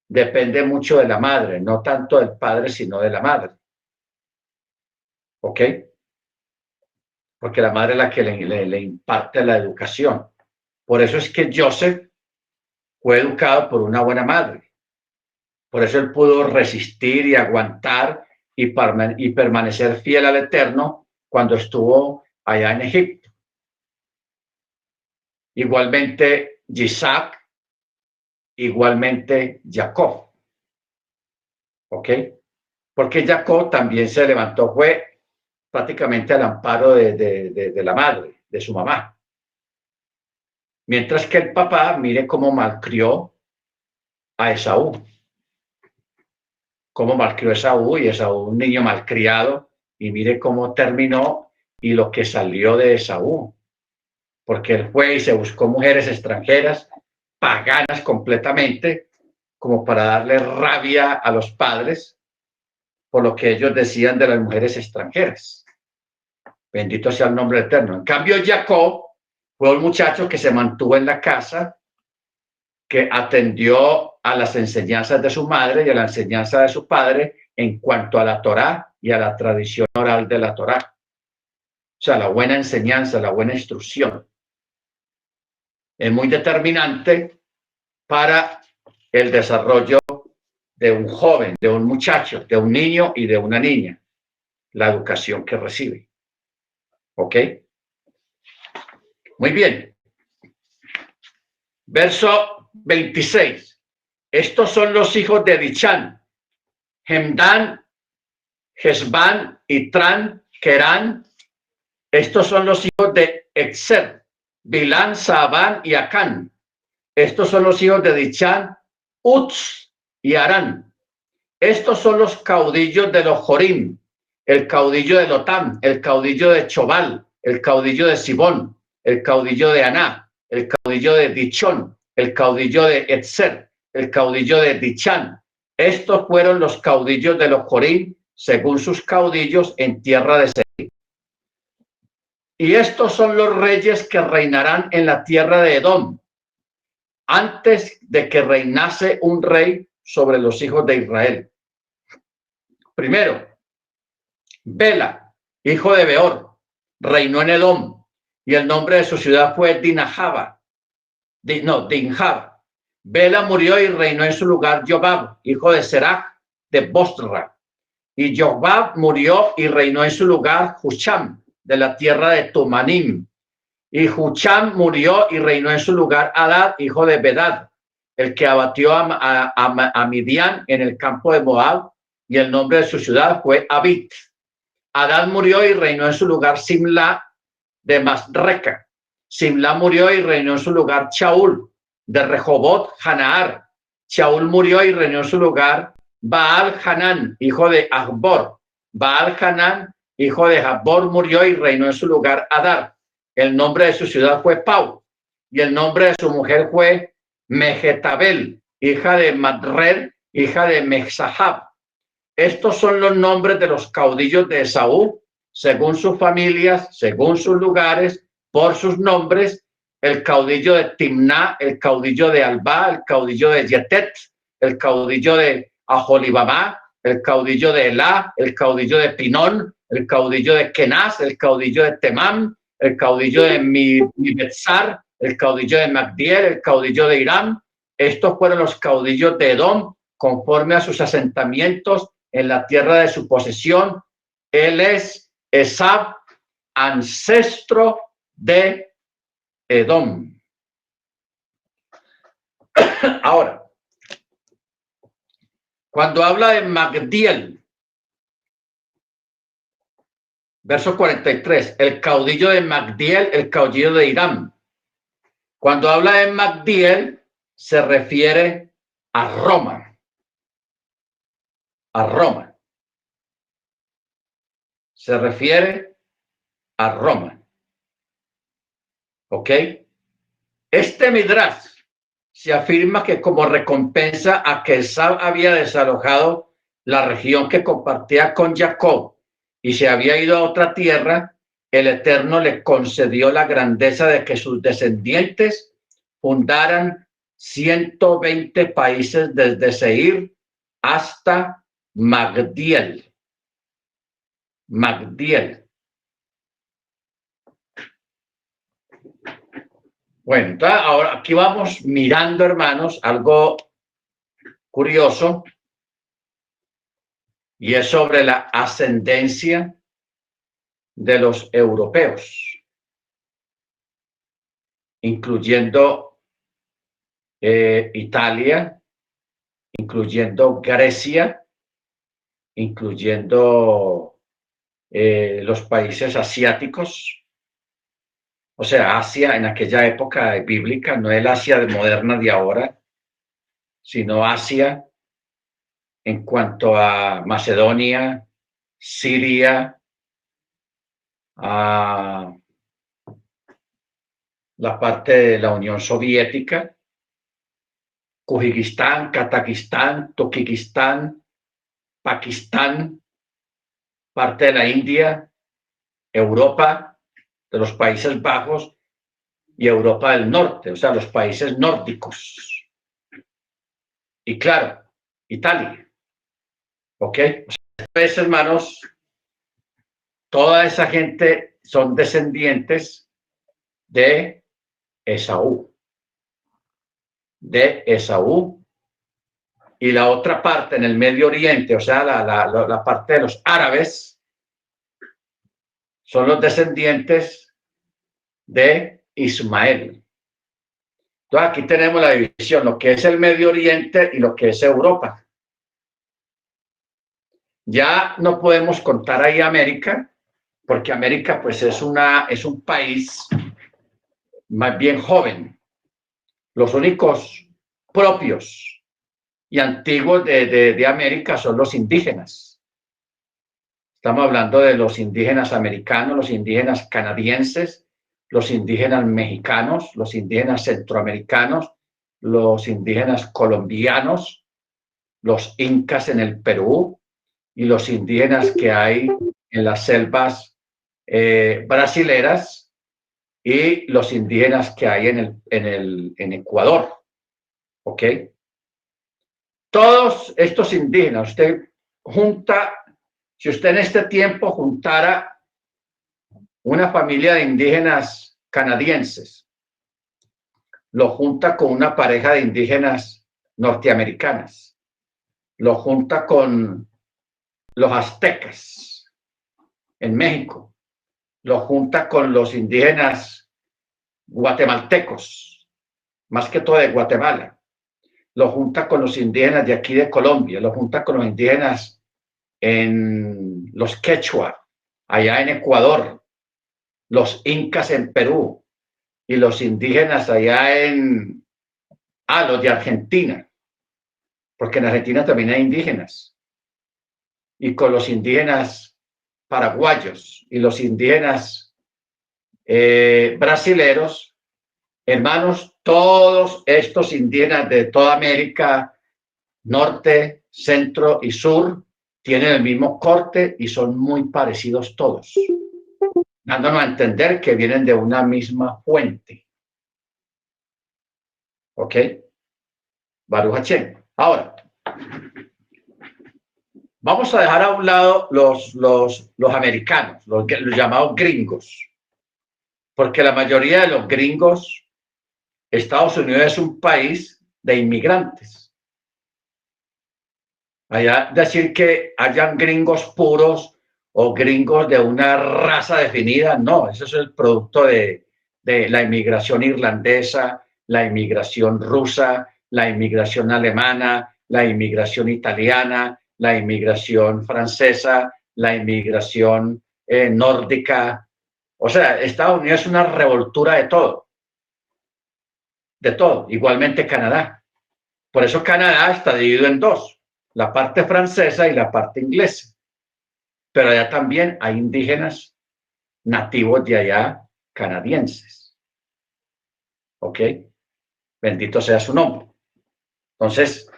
depende mucho de la madre, no tanto del padre, sino de la madre. ¿Ok? Porque la madre es la que le imparte la educación. Por eso es que Joseph fue educado por una buena madre. Por eso él pudo resistir y aguantar y permanecer fiel al Eterno cuando estuvo allá en Egipto. Igualmente Isaac, igualmente Jacob. ¿Ok? Porque Jacob también se levantó, fue prácticamente al amparo de la madre, de su mamá. Mientras que el papá, mire cómo malcrió a Esaú. Cómo malcrió a Esaú, y Esaú, un niño malcriado, y mire cómo terminó y lo que salió de Esaú. Porque él fue y se buscó mujeres extranjeras, paganas completamente, como para darle rabia a los padres por lo que ellos decían de las mujeres extranjeras. Bendito sea el nombre eterno. En cambio, Jacob fue un muchacho que se mantuvo en la casa, que atendió a las enseñanzas de su madre y a la enseñanza de su padre en cuanto a la Torá y a la tradición oral de la Torá. O sea, la buena enseñanza, la buena instrucción es muy determinante para el desarrollo de un joven, de un muchacho, de un niño y de una niña, la educación que recibe. ¿Ok? Muy bien. Verso 26. Estos son los hijos de Dichán: Hemdán, Hesbán, Itran, Kerán. Estos son los hijos de Exer, Bilán, Saabán y Acán. Estos son los hijos de Dichán, Uz y Arán. Estos son los caudillos de los Jorim: el caudillo de Lotam, el caudillo de Chobal, el caudillo de Sibón, el caudillo de Aná, el caudillo de Dichón, el caudillo de Etzer, el caudillo de Dichán. Estos fueron los caudillos de los Jorim, según sus caudillos en tierra de Seir. Y estos son los reyes que reinarán en la tierra de Edom, antes de que reinase un rey sobre los hijos de Israel. Primero, Bela, hijo de Beor, reinó en Edom, y el nombre de su ciudad fue Dinhaba. Bela murió y reinó en su lugar Jobab, hijo de Serach de Bosra. Y Jobab murió y reinó en su lugar Husham, de la tierra de Tumanim. Y Husham murió y reinó en su lugar Hadad, hijo de Bedad, el que abatió a Midian en el campo de Moab, y el nombre de su ciudad fue Abit. Hadad murió y reinó en su lugar Simla de Masreca. Simla murió y reinó en su lugar Shaul de Rehobot Hanaar. Shaul murió y reinó en su lugar Baal Hanán, hijo de Ahbor. Baal Hanán, hijo de Ahbor, murió y reinó en su lugar Adar. El nombre de su ciudad fue Pau, y el nombre de su mujer fue Mehetabel, hija de Madred, hija de Mezahab. Estos son los nombres de los caudillos de Esaú, según sus familias, según sus lugares, por sus nombres: el caudillo de Timná, el caudillo de Alba, el caudillo de Yetet, el caudillo de Aholibamá, el caudillo de Elá, el caudillo de Pinón, el caudillo de Kenaz, el caudillo de Temam, el caudillo de Mibetzar, el caudillo de Magdiel, el caudillo de Irán. Estos fueron los caudillos de Edom, conforme a sus asentamientos en la tierra de su posesión. Él es Esab, ancestro de Edom. Ahora, cuando habla de Magdiel, verso 43, el caudillo de Magdiel, el caudillo de Irán. Cuando habla de Magdiel, se refiere a Roma. A Roma. Se refiere a Roma. ¿Ok? Este Midrash se afirma que como recompensa a que Esau había desalojado la región que compartía con Jacob y se había ido a otra tierra, el Eterno le concedió la grandeza de que sus descendientes fundaran 120 países desde Seir hasta Magdiel. Magdiel. Bueno, entonces ahora aquí vamos mirando, hermanos, algo curioso, y es sobre la ascendencia de los europeos, incluyendo Italia, incluyendo Grecia, incluyendo los países asiáticos. O sea, Asia en aquella época bíblica, no el Asia moderna de ahora, sino Asia en cuanto a Macedonia, Siria, a la parte de la Unión Soviética, Kuzajistán, Kazajistán, Tokikistán, Pakistán, parte de la India, Europa, de los Países Bajos y Europa del Norte, o sea, los países nórdicos. Y claro, Italia. ¿Ok? Pues, hermanos, toda esa gente son descendientes de Esaú. De Esaú. Y la otra parte en el Medio Oriente, o sea, la parte de los árabes, son los descendientes de Ismael. Entonces aquí tenemos la división, lo que es el Medio Oriente y lo que es Europa. Ya no podemos contar ahí América, porque América pues es un país más bien joven. Los únicos propios y antiguos de América son los indígenas. Estamos hablando de los indígenas americanos, los indígenas canadienses, los indígenas mexicanos, los indígenas centroamericanos, los indígenas colombianos, los incas en el Perú y los indígenas que hay en las selvas brasileras y los indígenas que hay en Ecuador. ¿Ok? Todos estos indígenas, usted junta, si usted en este tiempo juntara una familia de indígenas canadienses, lo junta con una pareja de indígenas norteamericanas, lo junta con los aztecas en México, lo junta con los indígenas guatemaltecos, más que todo de Guatemala, lo junta con los indígenas de aquí de Colombia, lo junta con los indígenas en los quechua, allá en Ecuador, los incas en Perú y los indígenas allá los de Argentina, porque en Argentina también hay indígenas, y con los indígenas paraguayos y los indígenas brasileros, hermanos, todos estos indígenas de toda América, norte, centro y sur, tienen el mismo corte y son muy parecidos todos, dándonos a entender que vienen de una misma fuente. ¿Ok? Baruch Hashem. Ahora, vamos a dejar a un lado los americanos, los llamados gringos, porque la mayoría de los gringos, Estados Unidos es un país de inmigrantes. Allá decir que hayan gringos puros o gringos de una raza definida, no, eso es el producto de la inmigración irlandesa, la inmigración rusa, la inmigración alemana, la inmigración italiana, la inmigración francesa, la inmigración nórdica. O sea, Estados Unidos es una revoltura de todo. De todo. Igualmente Canadá. Por eso Canadá está dividido en dos, la parte francesa y la parte inglesa. Pero allá también hay indígenas nativos de allá, canadienses. ¿Ok? Bendito sea su nombre. Entonces,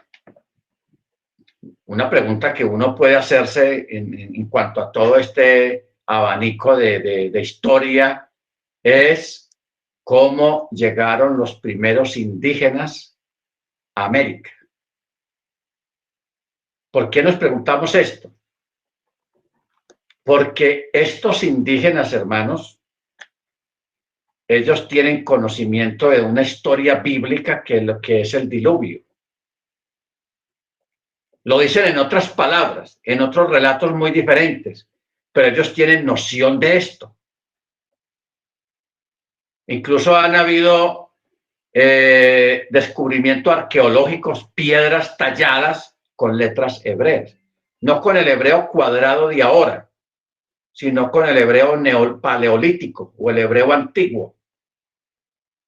una pregunta que uno puede hacerse en cuanto a todo este abanico de historia es cómo llegaron los primeros indígenas a América. ¿Por qué nos preguntamos esto? Porque estos indígenas, hermanos, ellos tienen conocimiento de una historia bíblica que es lo que es el diluvio. Lo dicen en otras palabras, en otros relatos muy diferentes, pero ellos tienen noción de esto. Incluso han habido descubrimientos arqueológicos, piedras talladas con letras hebreas, no con el hebreo cuadrado de ahora, sino con el hebreo paleolítico o el hebreo antiguo.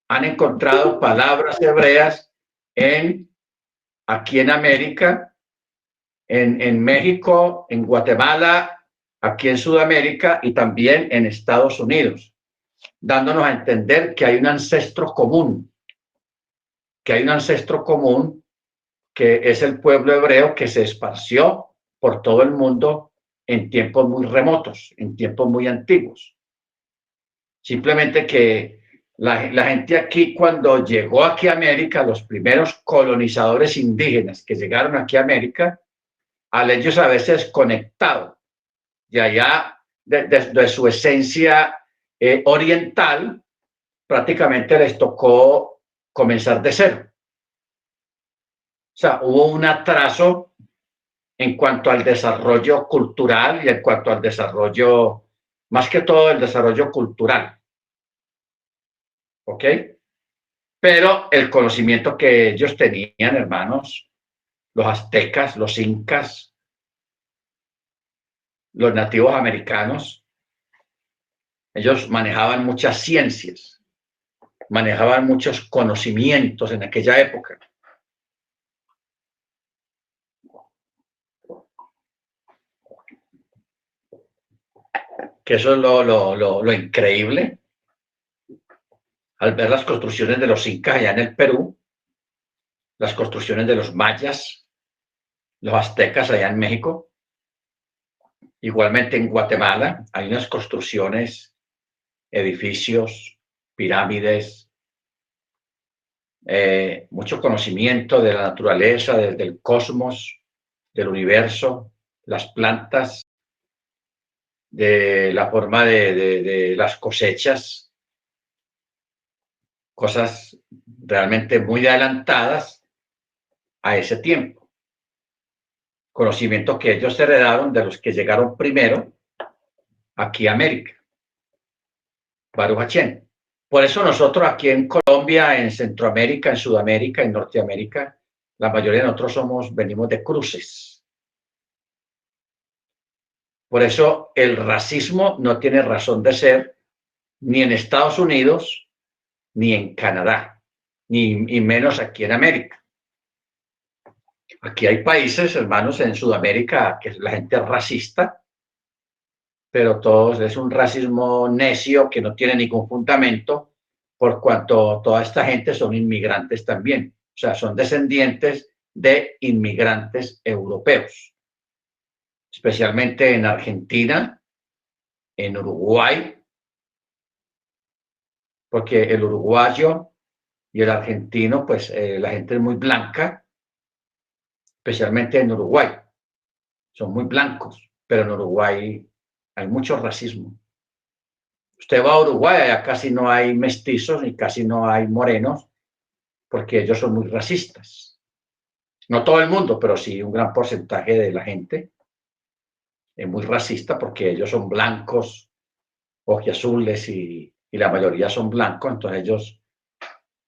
han encontrado palabras hebreas aquí en América, en México, en Guatemala, aquí en Sudamérica y también en Estados Unidos, dándonos a entender que hay un ancestro común, que es el pueblo hebreo que se esparció por todo el mundo en tiempos muy remotos, en tiempos muy antiguos. Simplemente que la gente aquí, cuando llegó aquí a América, los primeros colonizadores indígenas que llegaron aquí a América, al ellos haberse desconectado de allá, de su esencia oriental, prácticamente les tocó comenzar de cero. O sea, hubo un atraso en cuanto al desarrollo cultural y en cuanto al desarrollo, más que todo el desarrollo cultural. ¿Ok? Pero el conocimiento que ellos tenían, hermanos, los aztecas, los incas, los nativos americanos, ellos manejaban muchas ciencias, manejaban muchos conocimientos en aquella época. Que eso es lo increíble. Al ver las construcciones de los incas allá en el Perú, las construcciones de los mayas, los aztecas allá en México, igualmente en Guatemala hay unas construcciones, edificios, pirámides, mucho conocimiento de la naturaleza, del cosmos, del universo, las plantas, de la forma de las cosechas, cosas realmente muy adelantadas a ese tiempo. Conocimiento que ellos heredaron de los que llegaron primero aquí a América. Baruch Hachén. Por eso nosotros aquí en Colombia, en Centroamérica, en Sudamérica, en Norteamérica, la mayoría de nosotros venimos de cruces. Por eso el racismo no tiene razón de ser ni en Estados Unidos, ni en Canadá, ni menos aquí en América. Aquí hay países, hermanos, en Sudamérica, que la gente es racista, pero todos es un racismo necio que no tiene ningún fundamento, por cuanto toda esta gente son inmigrantes también, o sea, son descendientes de inmigrantes europeos, especialmente en Argentina, en Uruguay, porque el uruguayo y el argentino, pues la gente es muy blanca, especialmente en Uruguay, son muy blancos, pero en Uruguay hay mucho racismo. Usted va a Uruguay, allá casi no hay mestizos y casi no hay morenos, porque ellos son muy racistas. No todo el mundo, pero sí un gran porcentaje de la gente es muy racista porque ellos son blancos, ojiazules y la mayoría son blancos, entonces ellos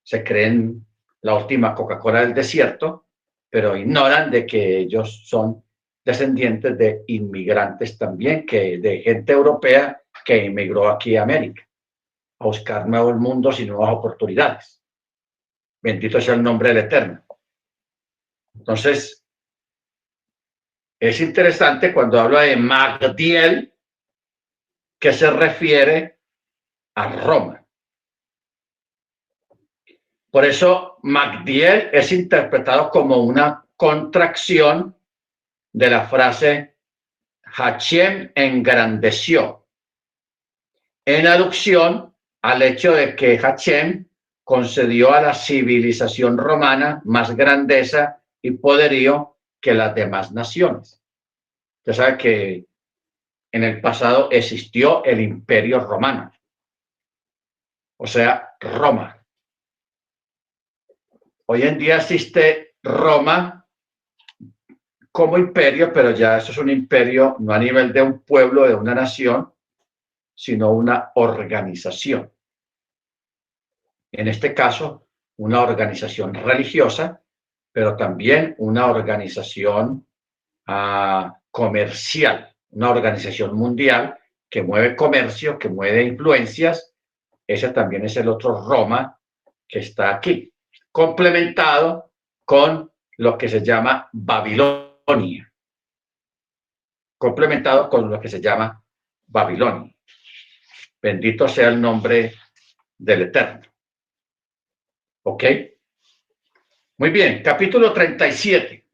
se creen la última Coca-Cola del desierto, pero ignoran de que ellos son descendientes de inmigrantes también, que de gente europea que emigró aquí a América a buscar nuevos mundos y nuevas oportunidades. Bendito sea el nombre del Eterno. Entonces, es interesante cuando habla de Magdiel, que se refiere a Roma. Por eso, Magdiel es interpretado como una contracción de la frase Hachem engrandeció, en alusión al hecho de que Hachem concedió a la civilización romana más grandeza y poderío que las demás naciones. Usted sabe que en el pasado existió el Imperio Romano, o sea, Roma. Hoy en día existe Roma como imperio, pero ya eso es un imperio no a nivel de un pueblo, de una nación, sino una organización. En este caso, una organización religiosa, pero también una organización comercial, una organización mundial que mueve comercio, que mueve influencias. Ese también es el otro Roma que está aquí, complementado con lo que se llama Babilonia. Complementado con lo que se llama Babilonia. Bendito sea el nombre del Eterno. ¿Ok? Muy bien, capítulo 37.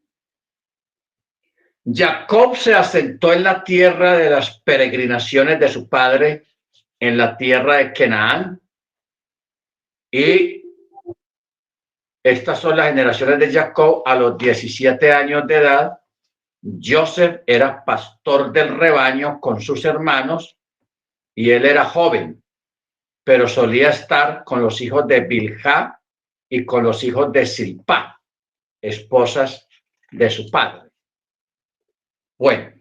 Jacob se asentó en la tierra de las peregrinaciones de su padre, en la tierra de Canaán, y estas son las generaciones de Jacob a los 17 años de edad. Joseph era pastor del rebaño con sus hermanos y él era joven, pero solía estar con los hijos de Bilhá y con los hijos de Silpá, esposas de su padre. Bueno,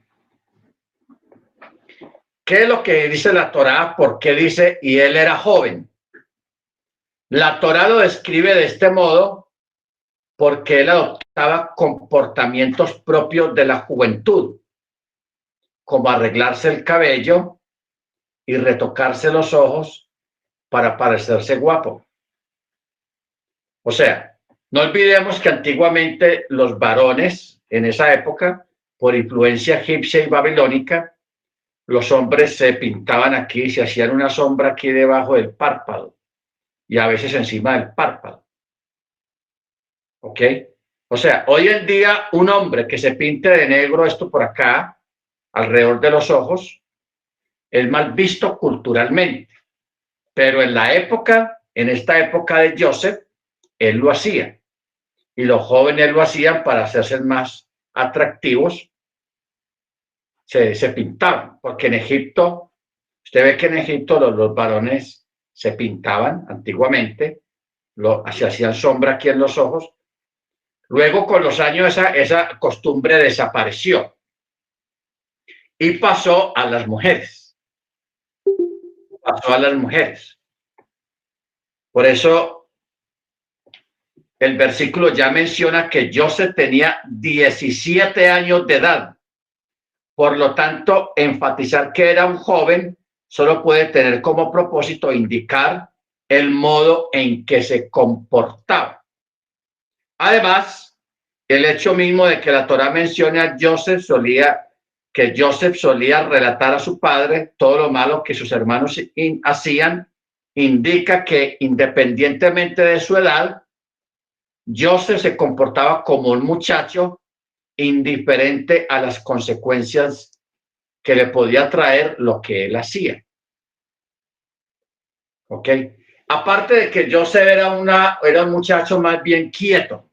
¿qué es lo que dice la Torá? ¿Por qué dice y él era joven? La Torá lo describe de este modo porque él adoptaba comportamientos propios de la juventud, como arreglarse el cabello y retocarse los ojos para parecerse guapo. O sea, no olvidemos que antiguamente los varones en esa época, por influencia egipcia y babilónica, los hombres se pintaban aquí, se hacían una sombra aquí debajo del párpado y a veces encima del párpado. ¿Ok? O sea, hoy en día un hombre que se pinte de negro esto por acá, alrededor de los ojos, es mal visto culturalmente. Pero en la época, en esta época de Joseph, él lo hacía. Y los jóvenes lo hacían para hacerse más atractivos. Se pintaban, porque en Egipto, usted ve que en Egipto los varones se pintaban antiguamente, se hacían sombra aquí en los ojos. Luego, con los años, esa costumbre desapareció y pasó a las mujeres. Pasó a las mujeres. Por eso, el versículo ya menciona que Joseph tenía 17 años de edad. Por lo tanto, enfatizar que era un joven solo puede tener como propósito indicar el modo en que se comportaba. Además, el hecho mismo de que la Torá mencione a Joseph solía relatar a su padre todo lo malo que sus hermanos hacían, indica que independientemente de su edad, Joseph se comportaba como un muchacho indiferente a las consecuencias que le podía traer lo que él hacía. ¿Ok? Aparte de que Joseph era un muchacho más bien quieto,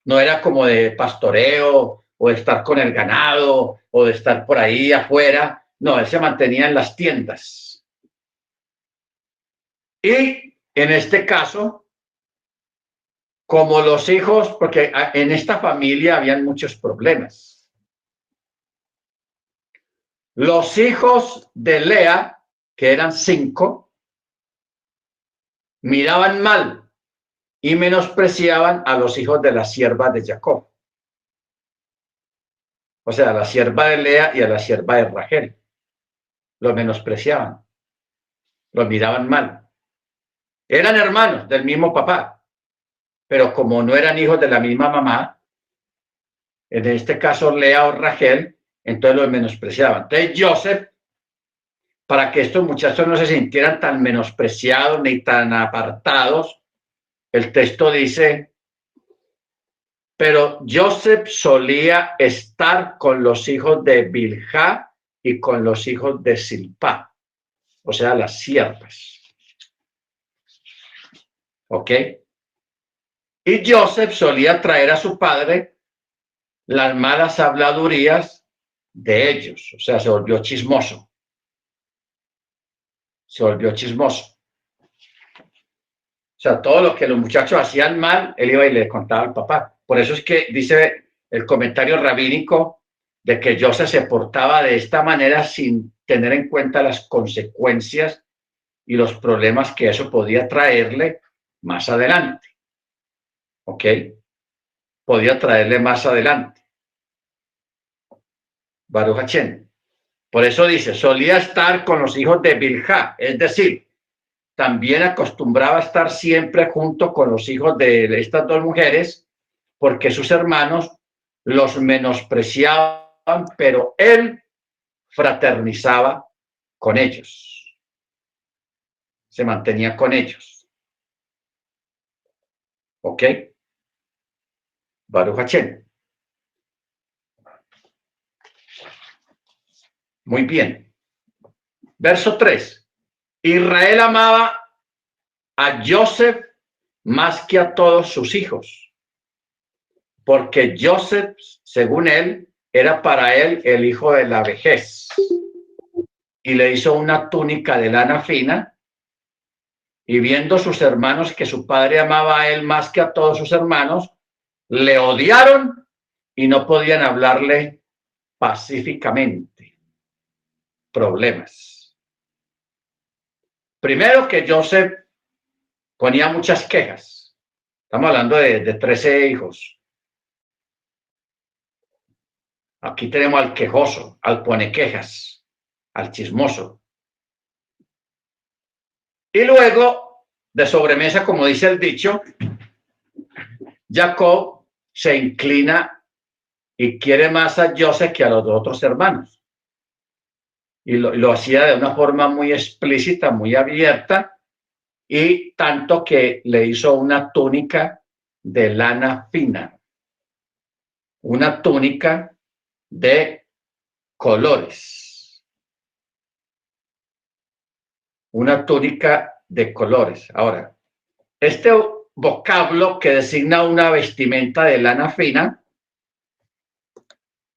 no era como de pastoreo o de estar con el ganado o de estar por ahí afuera, no, él se mantenía en las tiendas. Y en este caso, como los hijos, porque en esta familia habían muchos problemas. Los hijos de Lea, que eran 5, miraban mal y menospreciaban a los hijos de la sierva de Jacob. O sea, a la sierva de Lea y a la sierva de Rachel. Los menospreciaban, los miraban mal. Eran hermanos del mismo papá, pero como no eran hijos de la misma mamá, en este caso Lea o Rachel, entonces los menospreciaban. Entonces Joseph, para que estos muchachos no se sintieran tan menospreciados ni tan apartados, el texto dice: pero Joseph solía estar con los hijos de Bilhá y con los hijos de Silpá, o sea, las siervas. ¿Ok? Y Joseph solía traer a su padre las malas habladurías de ellos, o sea, se volvió chismoso. Se volvió chismoso. O sea, todo lo que los muchachos hacían mal, él iba y le contaba al papá. Por eso es que dice el comentario rabínico de que Joseph se portaba de esta manera sin tener en cuenta las consecuencias y los problemas que eso podía traerle más adelante. ¿Ok? Podía traerle más adelante. Baruch Hashem. Por eso dice, solía estar con los hijos de Bilhá, es decir, también acostumbraba a estar siempre junto con los hijos de estas dos mujeres, porque sus hermanos los menospreciaban, pero él fraternizaba con ellos, se mantenía con ellos. ¿Ok? Baruch Hashem. Muy bien. Verso 3. Israel amaba a Joseph más que a todos sus hijos, porque Joseph, según él, era para él el hijo de la vejez, y le hizo una túnica de lana fina, y viendo sus hermanos que su padre amaba a él más que a todos sus hermanos, le odiaron y no podían hablarle pacíficamente. Problemas. Primero, que Joseph ponía muchas quejas. Estamos hablando de 13 hijos. Aquí tenemos al quejoso, al pone quejas, al chismoso. Y luego, de sobremesa, como dice el dicho, Jacob se inclina y quiere más a Joseph que a los otros hermanos. Y lo hacía de una forma muy explícita, muy abierta, y tanto que le hizo una túnica de lana fina, una túnica de colores, una túnica de colores. Ahora, este vocablo que designa una vestimenta de lana fina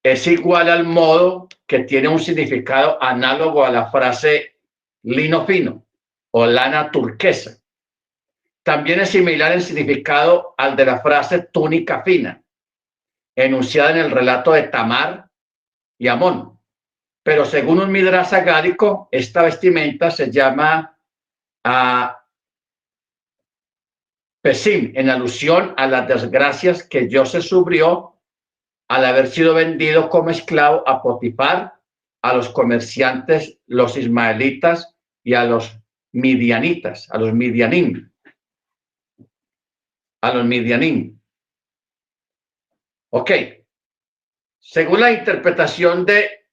es igual al modo que tiene un significado análogo a la frase lino fino o lana turquesa. También es similar en significado al de la frase túnica fina, enunciada en el relato de Tamar y Amón. Pero según un midrash agádico, esta vestimenta se llama Pesim, en alusión a las desgracias que Joseph sufrió al haber sido vendido como esclavo a Potifar, a los comerciantes, los ismaelitas y a los midianitas, a los midianim. Ok. Según la interpretación de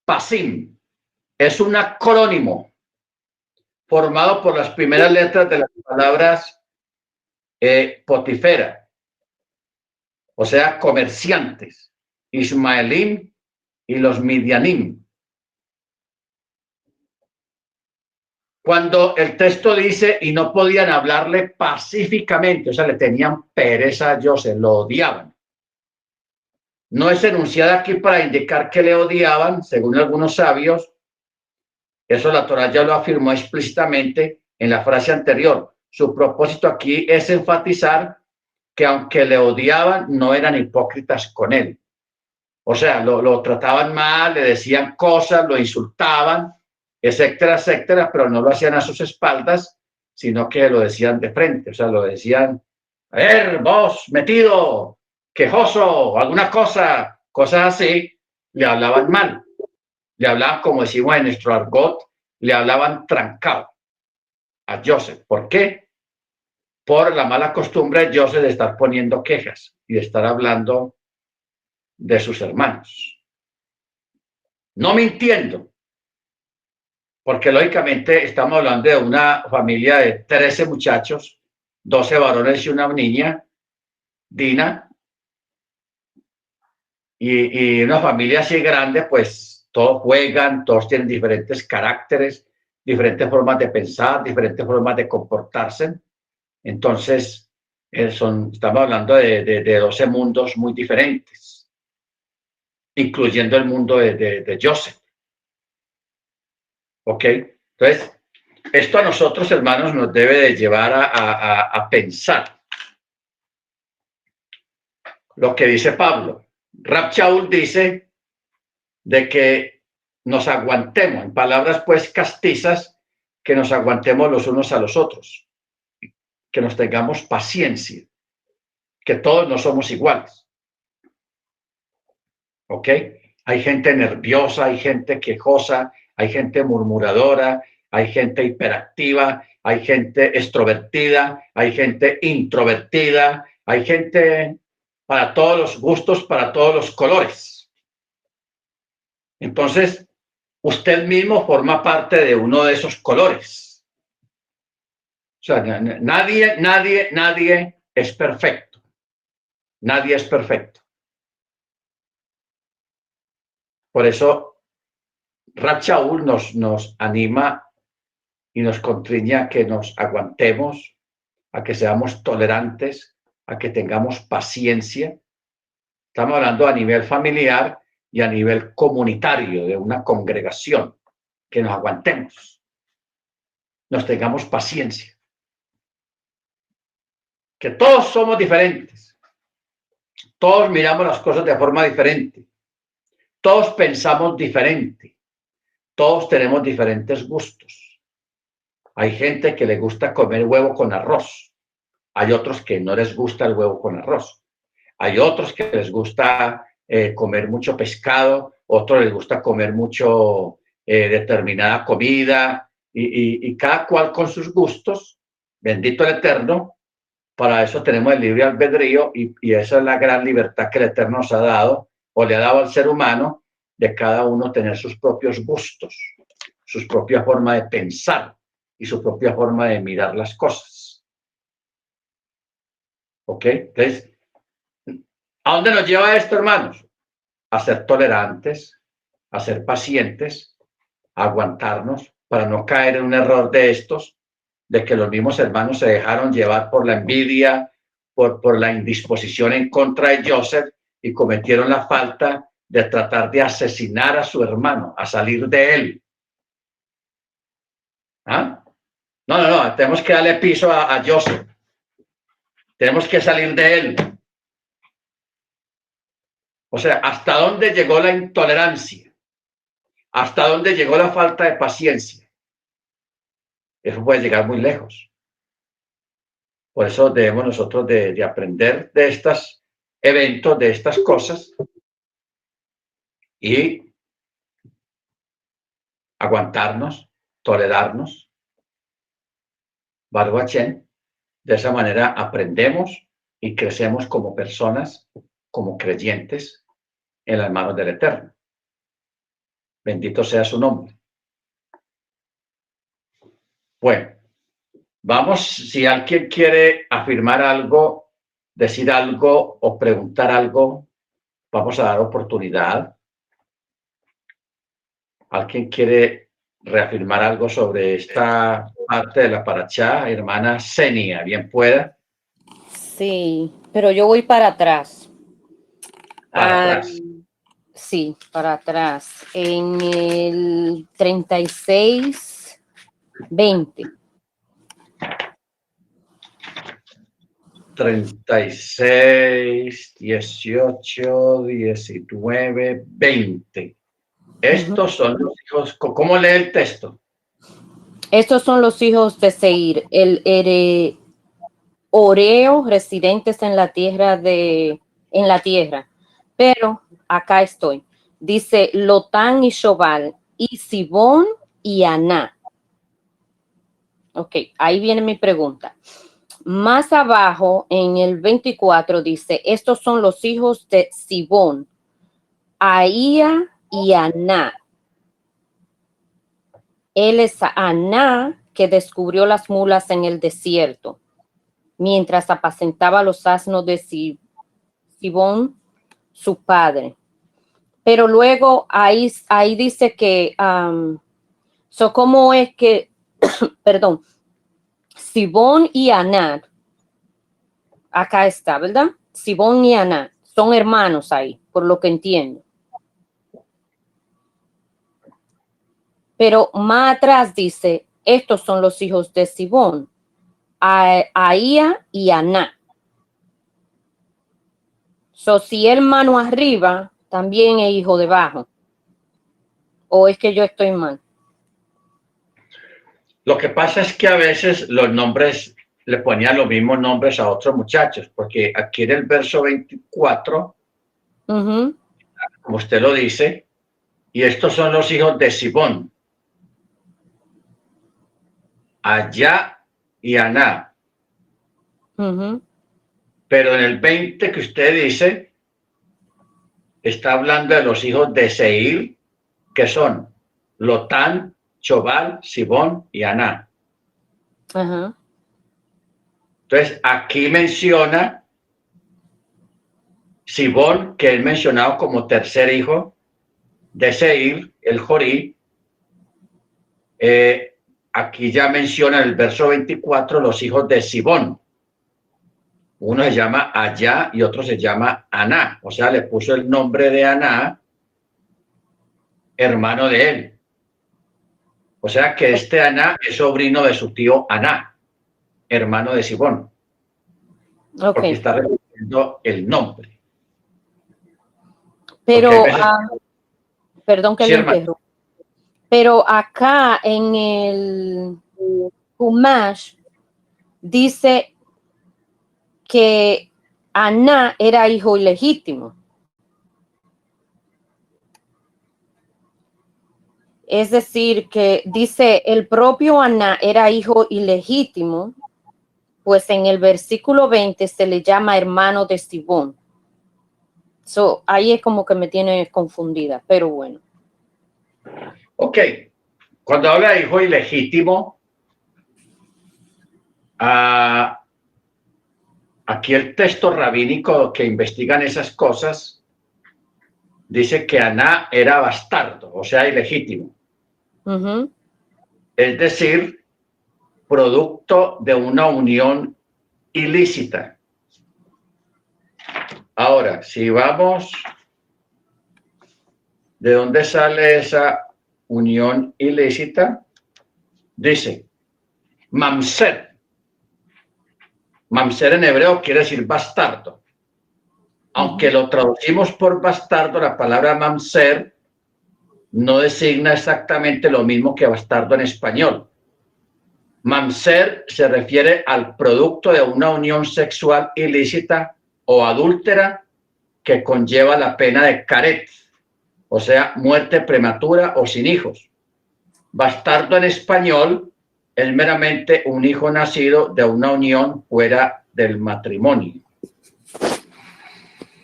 Pasim, es un acrónimo formado por las primeras letras de las palabras Potifera, o sea, comerciantes, Ismaelim y los Midianim. Cuando el texto dice y no podían hablarle pacíficamente, o sea, le tenían pereza a Joseph, lo odiaban. No es enunciada aquí para indicar que le odiaban, según algunos sabios. Eso la Torá ya lo afirmó explícitamente en la frase anterior. Su propósito aquí es enfatizar que aunque le odiaban, no eran hipócritas con él. O sea, lo trataban mal, le decían cosas, lo insultaban, etcétera, etcétera, pero no lo hacían a sus espaldas, sino que lo decían de frente. O sea, lo decían, a ver, vos, metido, quejoso, alguna cosa, cosas así, le hablaban mal. Le hablaban, como decimos en nuestro argot, le hablaban trancado a Joseph. ¿Por qué? Por la mala costumbre de Joseph de estar poniendo quejas y de estar hablando de sus hermanos. No mintiendo, porque lógicamente estamos hablando de una familia de 13 muchachos, 12 varones y una niña, Dina, y una familia así grande, pues todos juegan, todos tienen diferentes caracteres, diferentes formas de pensar, diferentes formas de comportarse. Entonces, estamos hablando de 12 mundos muy diferentes, incluyendo el mundo de Joseph. ¿Ok? Entonces, esto a nosotros, hermanos, nos debe de llevar a pensar lo que dice Pablo. Rab Shaul dice de que nos aguantemos, en palabras pues castizas, que nos aguantemos los unos a los otros, que nos tengamos paciencia, que todos no somos iguales. ¿Ok? Hay gente nerviosa, hay gente quejosa, hay gente murmuradora, hay gente hiperactiva, hay gente extrovertida, hay gente introvertida, hay gente para todos los gustos, para todos los colores. Entonces, usted mismo forma parte de uno de esos colores. O sea, nadie es perfecto. Nadie es perfecto. Por eso, Rab Shaul nos anima y nos constriñe a que nos aguantemos, a que seamos tolerantes, a que tengamos paciencia. Estamos hablando a nivel familiar y a nivel comunitario de una congregación, que nos aguantemos, nos tengamos paciencia, que todos somos diferentes, todos miramos las cosas de forma diferente, todos pensamos diferente, todos tenemos diferentes gustos. Hay gente que le gusta comer huevo con arroz, hay otros que no les gusta el huevo con arroz, hay otros que les gusta comer mucho pescado, otros les gusta comer mucho determinada comida, y cada cual con sus gustos. Bendito el Eterno, para eso tenemos el libre albedrío, y esa es la gran libertad que el Eterno nos ha dado, o le ha dado al ser humano, de cada uno tener sus propios gustos, su propia forma de pensar y su propia forma de mirar las cosas. ¿Ok? Entonces, ¿a dónde nos lleva esto, hermanos? A ser tolerantes, a ser pacientes, a aguantarnos, para no caer en un error de estos, de que los mismos hermanos se dejaron llevar por la envidia, por la indisposición en contra de Joseph, y cometieron la falta de tratar de asesinar a su hermano, a salir de él. ¿Ah? No, tenemos que darle piso a Joseph. Tenemos que salir de él. O sea, ¿hasta dónde llegó la intolerancia? ¿Hasta dónde llegó la falta de paciencia? Eso puede llegar muy lejos. Por eso debemos nosotros de aprender de estos eventos, de estas cosas, y aguantarnos, tolerarnos. Baruch Hashem. De esa manera aprendemos y crecemos como personas, como creyentes en las manos del Eterno. Bendito sea su nombre. Bueno, vamos, si alguien quiere afirmar algo, decir algo o preguntar algo, vamos a dar oportunidad. ¿Alguien quiere reafirmar algo sobre esta parte de la parachá, hermana Senia? Bien pueda. Sí, pero yo voy para atrás. Para atrás. Sí, para atrás. En el 36, 20. 36, 18, 19, 20. Estos son los hijos. ¿Cómo lee el texto? Estos son los hijos de Seir, el Oreo, residentes en la tierra Pero acá estoy. Dice Lotán y Shobal, y Sibón y Aná. Ok, ahí viene mi pregunta. Más abajo, en el 24, dice, estos son los hijos de Sibón, Aía y Aná. Él es Aná, que descubrió las mulas en el desierto, mientras apacentaba los asnos de Sibón, su padre. Pero luego ahí dice que, ¿cómo es que, perdón, Sibón y Aná, acá está, ¿verdad? Sibón y Aná son hermanos ahí, por lo que entiendo. Pero más atrás dice, estos son los hijos de Sibón, Aía y Aná. Si el mano arriba, también es hijo debajo. ¿O es que yo estoy mal? Lo que pasa es que a veces los nombres le ponían los mismos nombres a otros muchachos, porque aquí en el verso 24, como usted lo dice, y estos son los hijos de Sibón. Allá y Aná. Pero en el 20 que usted dice, está hablando de los hijos de Seir, que son Lotán, Chobal, Sibón y Aná. Entonces, aquí menciona Sibón, que es mencionado como tercer hijo de Seir, el Jorí. Aquí ya menciona en el verso 24 los hijos de Sibón. Uno se llama Allá y otro se llama Aná. O sea, le puso el nombre de Aná, hermano de él. O sea que este Aná es sobrino de su tío Aná, hermano de Sibón. Porque está repitiendo el nombre. Pero, perdón que sí, le interrumpa. Pero acá en el Humash dice que Aná era hijo ilegítimo. Es decir, que dice el propio Aná era hijo ilegítimo, pues en el versículo 20 se le llama hermano de Sibón. Ahí es como que me tiene confundida, pero bueno. Ok, cuando habla de hijo ilegítimo, aquí el texto rabínico que investigan esas cosas dice que Aná era bastardo, o sea, ilegítimo. Es decir, producto de una unión ilícita. Ahora, si vamos, ¿de dónde sale esa unión ilícita? Dice, mamzer. Mamzer en hebreo quiere decir bastardo. Aunque lo traducimos por bastardo, la palabra mamzer no designa exactamente lo mismo que bastardo en español. Mamzer se refiere al producto de una unión sexual ilícita o adúltera que conlleva la pena de caret, o sea, muerte prematura o sin hijos. Bastardo en español es meramente un hijo nacido de una unión fuera del matrimonio.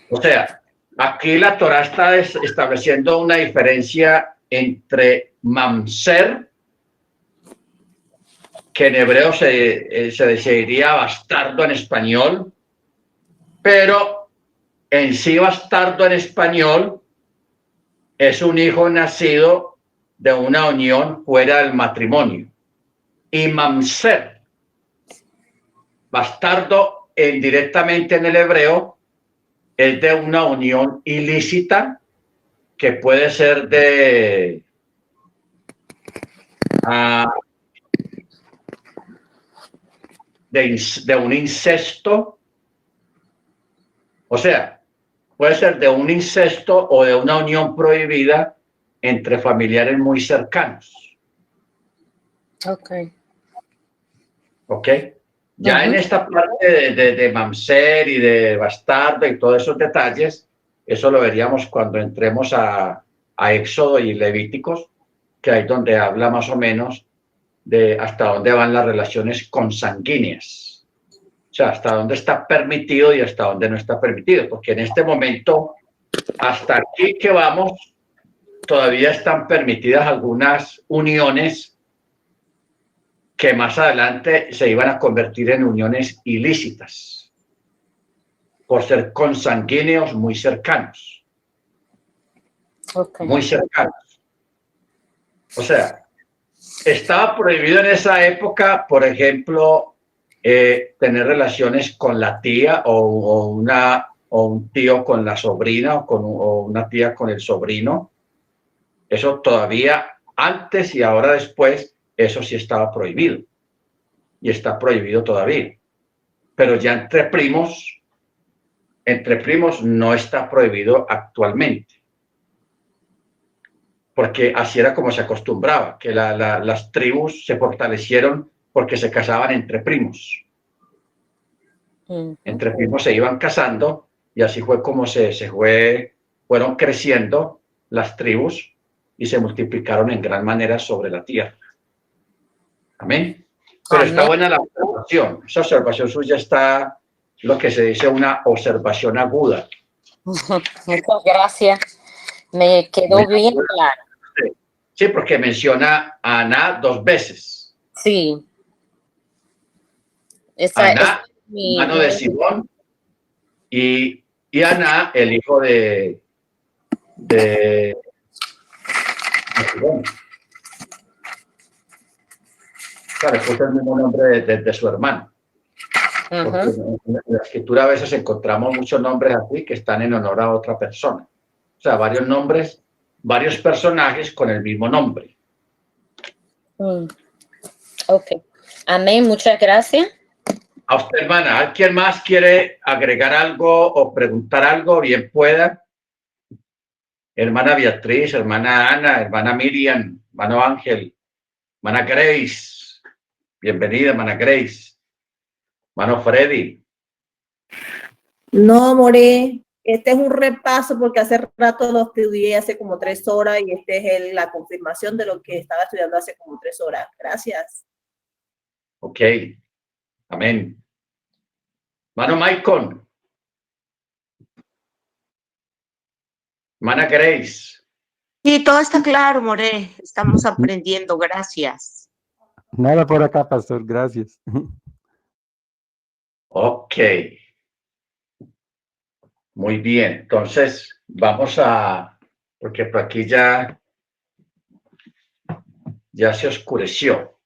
O sea, aquí la Torá está estableciendo una diferencia entre mamzer, que en hebreo se diría bastardo en español, pero en sí bastardo en español es un hijo nacido de una unión fuera del matrimonio. Y mamzer, bastardo directamente en el hebreo, es de una unión ilícita que puede ser de un incesto, o sea, puede ser de un incesto o de una unión prohibida entre familiares muy cercanos. Ok. Ya en esta parte de mamzer y de bastardo y todos esos detalles, eso lo veríamos cuando entremos a Éxodo y Levíticos, que ahí donde habla más o menos de hasta dónde van las relaciones consanguíneas. O sea, hasta dónde está permitido y hasta dónde no está permitido. Porque en este momento, hasta aquí que vamos, todavía están permitidas algunas uniones que más adelante se iban a convertir en uniones ilícitas por ser consanguíneos muy cercanos. Muy cercanos. O sea, estaba prohibido en esa época, por ejemplo, tener relaciones con la tía o un tío con la sobrina o una tía con el sobrino. Eso todavía antes y ahora después, eso sí estaba prohibido. Y está prohibido todavía. Pero ya entre primos no está prohibido actualmente. Porque así era como se acostumbraba, que las tribus se fortalecieron porque se casaban entre primos. Entre primos se iban casando y así fue como fueron creciendo las tribus y se multiplicaron en gran manera sobre la tierra. Amén. Pero está Amén. buena la observación. Esa observación suya está lo que se dice una observación aguda. Muchas gracias. Me quedó Muy bien aguda. claro. Sí, porque menciona a Aná 2 veces. Sí. Esa es Aná, hermano de mi Simón, y Aná, el hijo de Simón. Claro, puso el mismo nombre de su hermano. Porque Ajá. en la escritura a veces encontramos muchos nombres así que están en honor a otra persona. O sea, varios nombres, varios personajes con el mismo nombre. Ok. Amén. Muchas gracias. A usted, hermana, ¿alguien más quiere agregar algo o preguntar algo? Bien pueda. Hermana Beatriz, hermana Ana, hermana Miriam, hermano Ángel, hermana Grace. Bienvenida, hermana Grace. Hermano Freddy. No, More, este es un repaso porque hace rato lo estudié hace como 3 horas y este es la confirmación de lo que estaba estudiando hace como 3 horas. Gracias. Ok. Amén. Hermano Michael. Hermana Grace. Sí, todo está claro, More. Estamos aprendiendo. Gracias. Nada por acá, pastor, gracias. Ok. Muy bien. Entonces, vamos a, porque por aquí ya se oscureció.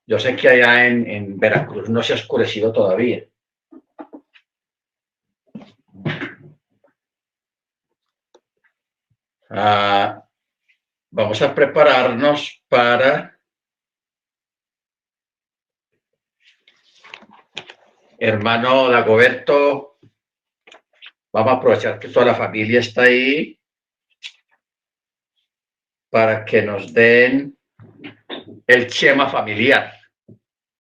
Yo sé que allá en Veracruz no se ha oscurecido todavía. Vamos a prepararnos para hermano Dagoberto. Vamos a aprovechar que toda la familia está ahí para que nos den el Shema familiar.